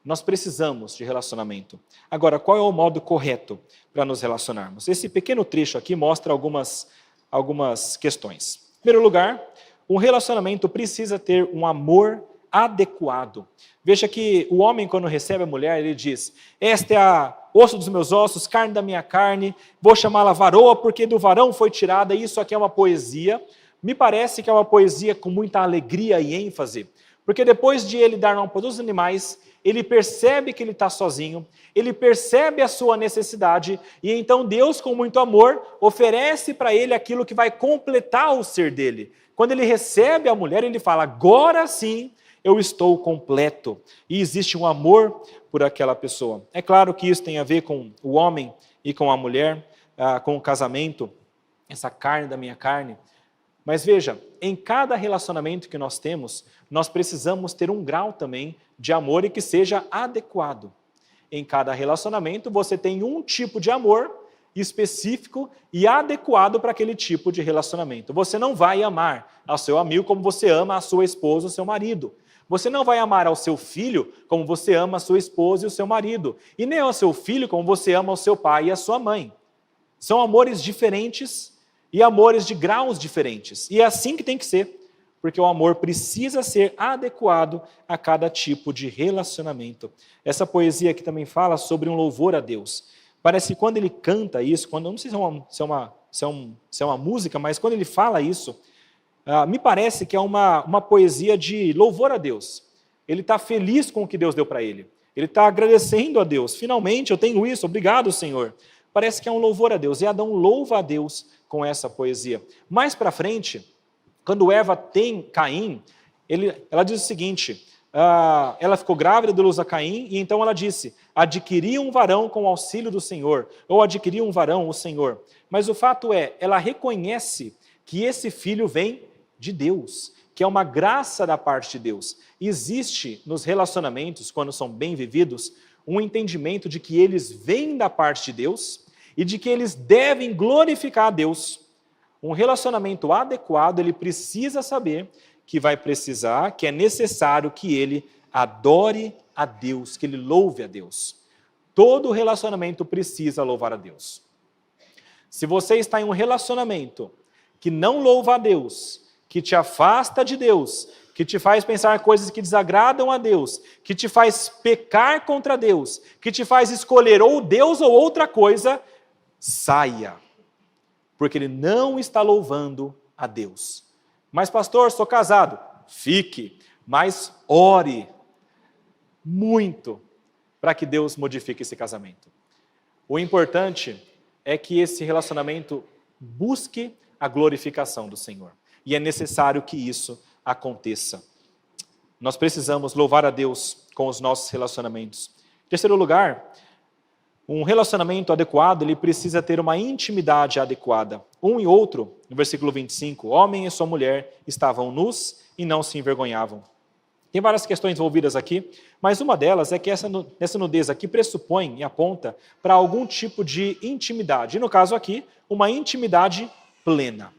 Speaker 1: nós precisamos de relacionamento. Agora, qual é o modo correto para nos relacionarmos? Esse pequeno trecho aqui mostra algumas questões. Em primeiro lugar, um relacionamento precisa ter um amor adequado. Veja que o homem, quando recebe a mulher, ele diz: esta é a osso dos meus ossos, carne da minha carne, vou chamá-la varoa, porque do varão foi tirada. Isso aqui é uma poesia. Me parece que é uma poesia com muita alegria e ênfase, porque depois de ele dar nome para todos os animais, ele percebe que ele está sozinho, ele percebe a sua necessidade, e então Deus, com muito amor, oferece para ele aquilo que vai completar o ser dele. Quando ele recebe a mulher, ele fala: agora sim eu estou completo. E existe um amor por aquela pessoa. É claro que isso tem a ver com o homem e com a mulher, com o casamento, essa carne da minha carne. Mas veja, em cada relacionamento que nós temos, nós precisamos ter um grau também de amor e que seja adequado. Em cada relacionamento você tem um tipo de amor específico e adequado para aquele tipo de relacionamento. Você não vai amar ao seu amigo como você ama a sua esposa ou seu marido. Você não vai amar ao seu filho como você ama a sua esposa e o seu marido. E nem ao seu filho como você ama o seu pai e a sua mãe. São amores diferentes e amores de graus diferentes. E é assim que tem que ser. porque o amor precisa ser adequado a cada tipo de relacionamento. Essa poesia aqui também fala sobre um louvor a Deus. Parece que quando ele canta isso, não sei se é uma música, mas quando ele fala isso, me parece que é uma poesia de louvor a Deus. Ele está feliz com o que Deus deu para ele. Ele está agradecendo a Deus. Finalmente eu tenho isso, obrigado, Senhor. Parece que é um louvor a Deus. E Adão louva a Deus com essa poesia. Mais para frente, quando Eva tem Caim, ela diz o seguinte, ela ficou grávida, deu luz a Caim, e então ela disse, adquiri um varão com o auxílio do Senhor, ou adquiri um varão, o Senhor. Mas o fato é, ela reconhece que esse filho vem de Deus, que é uma graça da parte de Deus. Existe nos relacionamentos, quando são bem vividos, um entendimento de que eles vêm da parte de Deus e de que eles devem glorificar a Deus. Um relacionamento adequado, ele precisa saber que vai precisar, que é necessário que ele adore a Deus, que ele louve a Deus. Todo relacionamento precisa louvar a Deus. Se você está em um relacionamento que não louva a Deus, que te afasta de Deus, que te faz pensar coisas que desagradam a Deus, que te faz pecar contra Deus, que te faz escolher ou Deus ou outra coisa, saia, porque ele não está louvando a Deus. Mas pastor, sou casado. Fique, mas ore muito para que Deus modifique esse casamento. O importante é que esse relacionamento busque a glorificação do Senhor. E é necessário que isso aconteça. Nós precisamos louvar a Deus com os nossos relacionamentos. Em terceiro lugar, um relacionamento adequado, ele precisa ter uma intimidade adequada. Um e outro, no versículo 25, homem e sua mulher estavam nus e não se envergonhavam. Tem várias questões envolvidas aqui, mas uma delas é que essa nudez aqui pressupõe e aponta para algum tipo de intimidade. E no caso aqui, uma intimidade plena.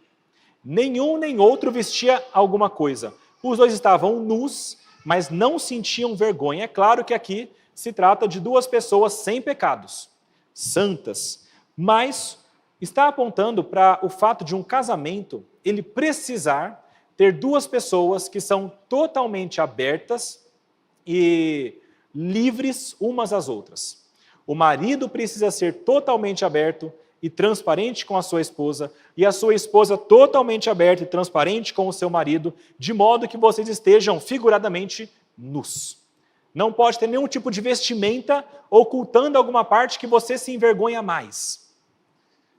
Speaker 1: Nenhum nem outro vestia alguma coisa. Os dois estavam nus, mas não sentiam vergonha. É claro que aqui se trata de duas pessoas sem pecados, santas, mas está apontando para o fato de um casamento, ele precisar ter duas pessoas que são totalmente abertas e livres umas às outras. O marido precisa ser totalmente aberto e transparente com a sua esposa, e a sua esposa totalmente aberta e transparente com o seu marido, de modo que vocês estejam figuradamente nus. Não pode ter nenhum tipo de vestimenta ocultando alguma parte que você se envergonha mais.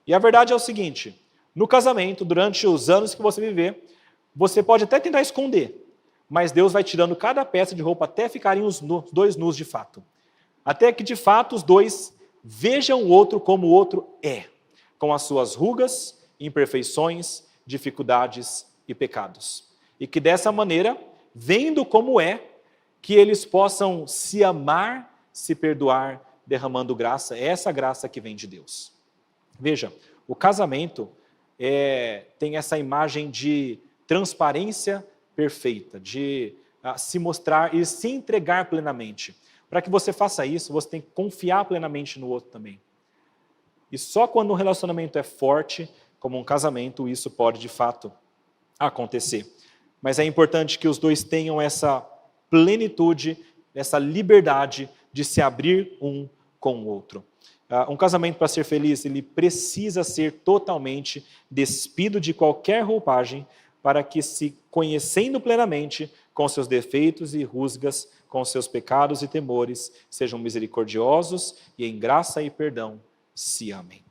Speaker 1: E a verdade é o seguinte, no casamento, durante os anos que você viver, você pode até tentar esconder, mas Deus vai tirando cada peça de roupa até ficarem os dois nus de fato. Até que de fato os dois vejam o outro como o outro é, com as suas rugas, imperfeições, dificuldades e pecados. E que dessa maneira, vendo como é, que eles possam se amar, se perdoar, derramando graça. É essa graça que vem de Deus. Veja, o casamento tem essa imagem de transparência perfeita, de se mostrar e se entregar plenamente. Para que você faça isso, você tem que confiar plenamente no outro também. E só quando um relacionamento é forte, como um casamento, isso pode de fato acontecer. Mas é importante que os dois tenham essa plenitude, essa liberdade de se abrir um com o outro. Um casamento, para ser feliz, ele precisa ser totalmente despido de qualquer roupagem para que, se conhecendo plenamente com seus defeitos e rusgas, com seus pecados e temores, sejam misericordiosos e em graça e perdão se amem.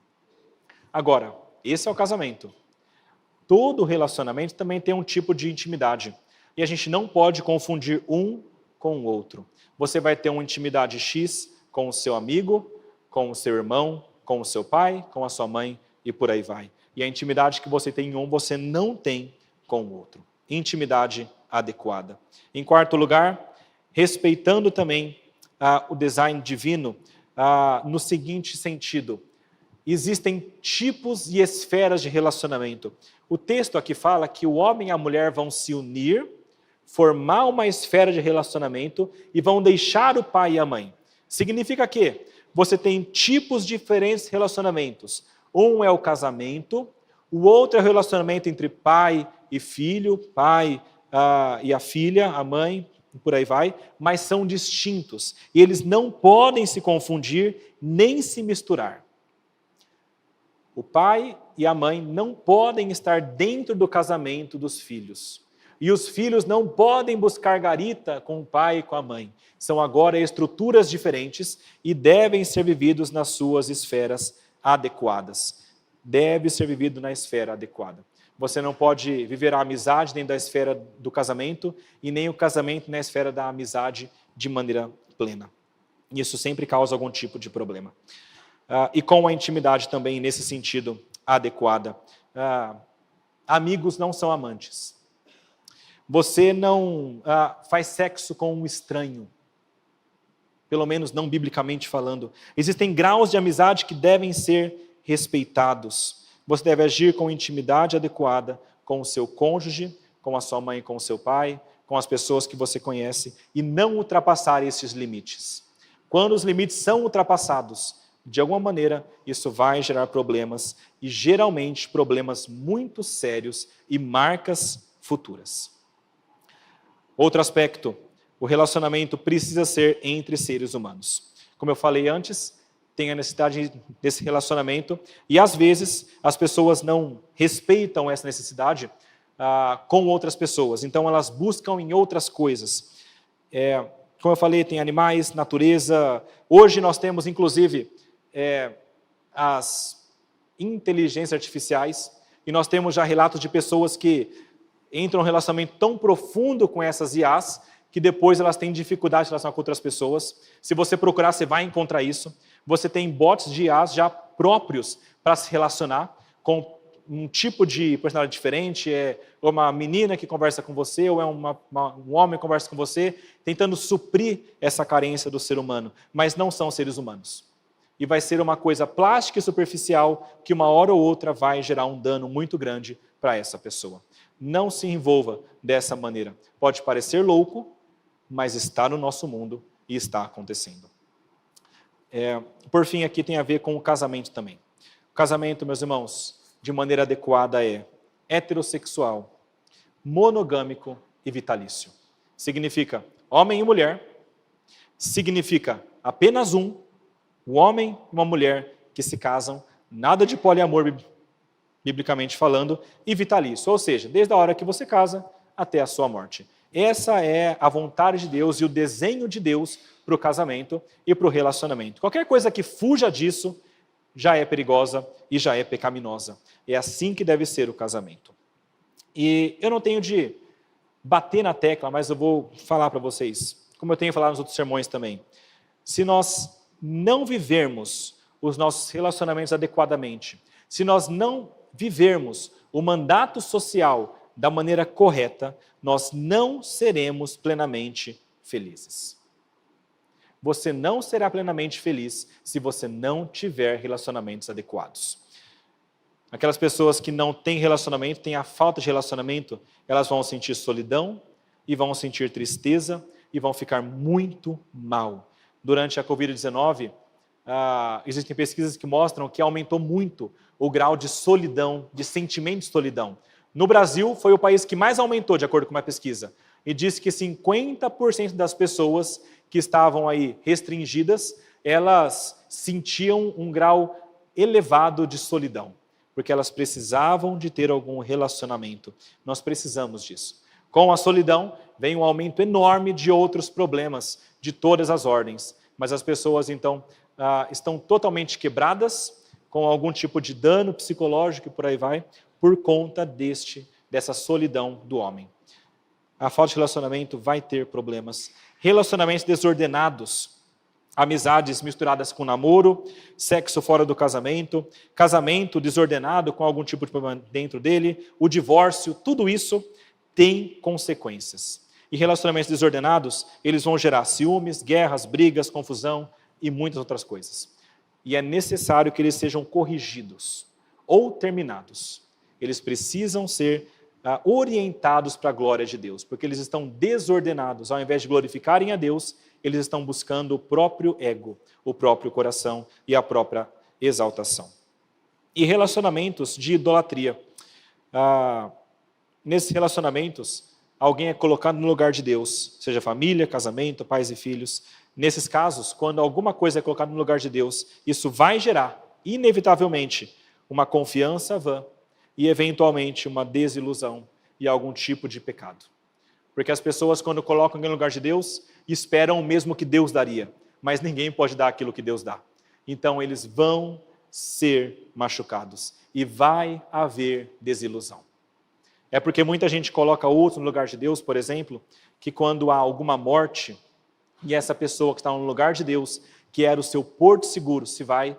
Speaker 1: Agora, esse é o casamento. Todo relacionamento também tem um tipo de intimidade. E a gente não pode confundir um com o outro. Você vai ter uma intimidade X com o seu amigo, com o seu irmão, com o seu pai, com a sua mãe e por aí vai. E a intimidade que você tem em um, você não tem com o outro. Intimidade adequada. Em quarto lugar, respeitando também o design divino, no seguinte sentido: existem tipos e esferas de relacionamento. O texto aqui fala que o homem e a mulher vão se unir, formar uma esfera de relacionamento e vão deixar o pai e a mãe. Significa que você tem tipos diferentes de relacionamentos. Um é o casamento, o outro é o relacionamento entre pai e filho, pai e a filha, a mãe, por aí vai, mas são distintos. E eles não podem se confundir nem se misturar. O pai e a mãe não podem estar dentro do casamento dos filhos. E os filhos não podem buscar garita com o pai e com a mãe. São agora estruturas diferentes e devem ser vividos nas suas esferas adequadas. Deve ser vivido na esfera adequada. Você não pode viver a amizade dentro da esfera do casamento e nem o casamento na esfera da amizade de maneira plena. Isso sempre causa algum tipo de problema. E com a intimidade também nesse sentido adequada. Amigos não são amantes. Você não faz sexo com um estranho. Pelo menos não biblicamente falando. Existem graus de amizade que devem ser respeitados. Você deve agir com intimidade adequada com o seu cônjuge, com a sua mãe, com o seu pai, com as pessoas que você conhece e não ultrapassar esses limites. Quando os limites são ultrapassados, de alguma maneira, isso vai gerar problemas e geralmente problemas muito sérios e marcas futuras. Outro aspecto, o relacionamento precisa ser entre seres humanos. Como eu falei antes, tem a necessidade desse relacionamento e às vezes as pessoas não respeitam essa necessidade com outras pessoas, então elas buscam em outras coisas. Como eu falei, tem animais, natureza. Hoje nós temos inclusive as inteligências artificiais e nós temos já relatos de pessoas que entram em um relacionamento tão profundo com essas IAs que depois elas têm dificuldade de relacionar com outras pessoas. Se você procurar, você vai encontrar isso. Você tem bots de IAs já próprios para se relacionar com um tipo de personalidade diferente, ou uma menina que conversa com você, ou um homem que conversa com você, tentando suprir essa carência do ser humano, mas não são seres humanos. E vai ser uma coisa plástica e superficial que uma hora ou outra vai gerar um dano muito grande para essa pessoa. Não se envolva dessa maneira. Pode parecer louco, mas está no nosso mundo e está acontecendo. Por fim, aqui tem a ver com o casamento também. O casamento, meus irmãos, de maneira adequada é heterossexual, monogâmico e vitalício. Significa homem e mulher, significa apenas um homem e uma mulher que se casam, nada de poliamor, biblicamente falando, e vitalício, ou seja, desde a hora que você casa até a sua morte. Essa é a vontade de Deus e o desenho de Deus para o casamento e para o relacionamento. Qualquer coisa que fuja disso já é perigosa e já é pecaminosa. É assim que deve ser o casamento. E eu não tenho de bater na tecla, mas eu vou falar para vocês, como eu tenho falado nos outros sermões também. Se nós não vivermos os nossos relacionamentos adequadamente, se nós não vivermos o mandato social da maneira correta, nós não seremos plenamente felizes. Você não será plenamente feliz se você não tiver relacionamentos adequados. Aquelas pessoas que não têm relacionamento, têm a falta de relacionamento, elas vão sentir solidão e vão sentir tristeza e vão ficar muito mal. Durante a Covid-19, existem pesquisas que mostram que aumentou muito o grau de solidão, de sentimento de solidão. No Brasil, foi o país que mais aumentou, de acordo com uma pesquisa. E disse que 50% das pessoas que estavam aí restringidas, elas sentiam um grau elevado de solidão, porque elas precisavam de ter algum relacionamento. Nós precisamos disso. Com a solidão, vem um aumento enorme de outros problemas, de todas as ordens. Mas as pessoas, então, estão totalmente quebradas, com algum tipo de dano psicológico e por aí vai, por conta dessa solidão do homem. A falta de relacionamento vai ter problemas. Relacionamentos desordenados, amizades misturadas com namoro, sexo fora do casamento, casamento desordenado com algum tipo de problema dentro dele, o divórcio, tudo isso tem consequências. E relacionamentos desordenados, eles vão gerar ciúmes, guerras, brigas, confusão e muitas outras coisas. E é necessário que eles sejam corrigidos ou terminados. Eles precisam ser orientados para a glória de Deus, porque eles estão desordenados. Ao invés de glorificarem a Deus, eles estão buscando o próprio ego, o próprio coração e a própria exaltação. E relacionamentos de idolatria. Nesses relacionamentos, alguém é colocado no lugar de Deus, seja família, casamento, pais e filhos. Nesses casos, quando alguma coisa é colocada no lugar de Deus, isso vai gerar, inevitavelmente, uma confiança vã e, eventualmente, uma desilusão e algum tipo de pecado. Porque as pessoas, quando colocam alguém no lugar de Deus, esperam o mesmo que Deus daria, mas ninguém pode dar aquilo que Deus dá. Então, eles vão ser machucados e vai haver desilusão. É porque muita gente coloca outro no lugar de Deus, por exemplo, que quando há alguma morte e essa pessoa que está no lugar de Deus, que era o seu porto seguro, se vai,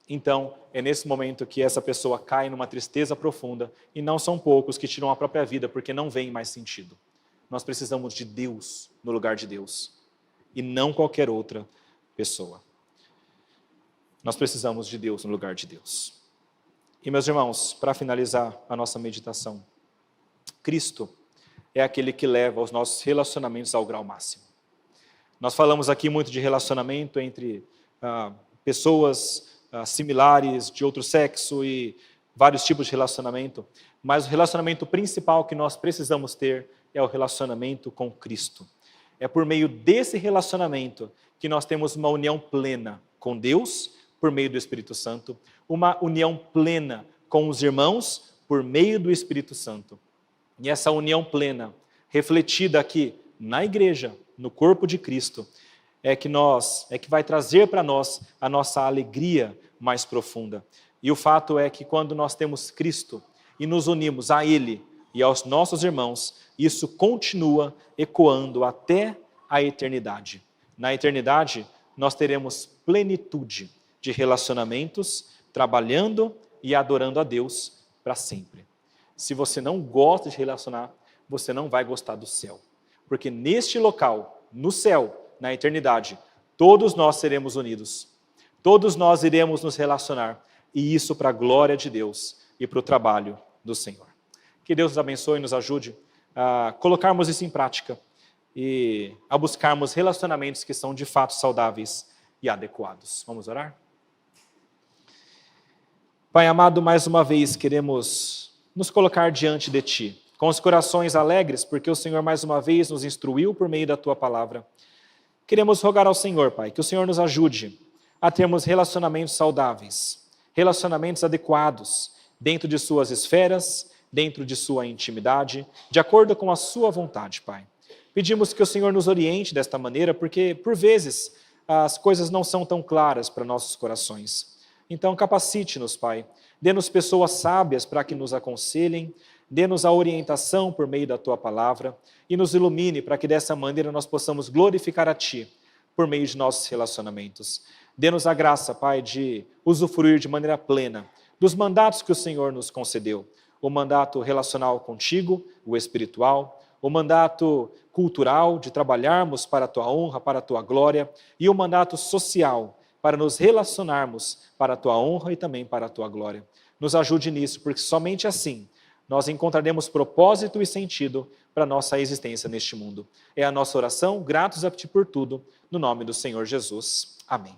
Speaker 1: então é nesse momento que essa pessoa cai numa tristeza profunda, e não são poucos que tiram a própria vida porque não veem mais sentido. Nós precisamos de Deus no lugar de Deus e não qualquer outra pessoa. Nós precisamos de Deus no lugar de Deus. E, meus irmãos, para finalizar a nossa meditação, Cristo é aquele que leva os nossos relacionamentos ao grau máximo. Nós falamos aqui muito de relacionamento entre pessoas similares, de outro sexo e vários tipos de relacionamento, mas o relacionamento principal que nós precisamos ter é o relacionamento com Cristo. É por meio desse relacionamento que nós temos uma união plena com Deus, por meio do Espírito Santo, uma união plena com os irmãos, por meio do Espírito Santo. E essa união plena, refletida aqui na igreja, no corpo de Cristo, é que vai trazer para nós a nossa alegria mais profunda. E o fato é que quando nós temos Cristo e nos unimos a Ele e aos nossos irmãos, isso continua ecoando até a eternidade. Na eternidade, nós teremos plenitude de relacionamentos, trabalhando e adorando a Deus para sempre. Se você não gosta de relacionar, você não vai gostar do céu. Porque neste local, no céu, na eternidade, todos nós seremos unidos. Todos nós iremos nos relacionar. E isso para a glória de Deus e para o trabalho do Senhor. Que Deus nos abençoe e nos ajude a colocarmos isso em prática e a buscarmos relacionamentos que são de fato saudáveis e adequados. Vamos orar? Pai amado, mais uma vez queremos nos colocar diante de Ti, com os corações alegres, porque o Senhor mais uma vez nos instruiu por meio da Tua palavra. Queremos rogar ao Senhor, Pai, que o Senhor nos ajude a termos relacionamentos saudáveis, relacionamentos adequados, dentro de Suas esferas, dentro de Sua intimidade, de acordo com a Sua vontade, Pai. Pedimos que o Senhor nos oriente desta maneira, porque, por vezes, as coisas não são tão claras para nossos corações. Então, capacite-nos, Pai. Dê-nos pessoas sábias para que nos aconselhem, dê-nos a orientação por meio da Tua palavra e nos ilumine para que dessa maneira nós possamos glorificar a Ti por meio de nossos relacionamentos. Dê-nos a graça, Pai, de usufruir de maneira plena dos mandatos que o Senhor nos concedeu. O mandato relacional contigo, o espiritual, o mandato cultural de trabalharmos para a Tua honra, para a Tua glória, e o mandato social, para nos relacionarmos para a Tua honra e também para a Tua glória. Nos ajude nisso, porque somente assim nós encontraremos propósito e sentido para a nossa existência neste mundo. É a nossa oração, gratos a Ti por tudo, no nome do Senhor Jesus. Amém.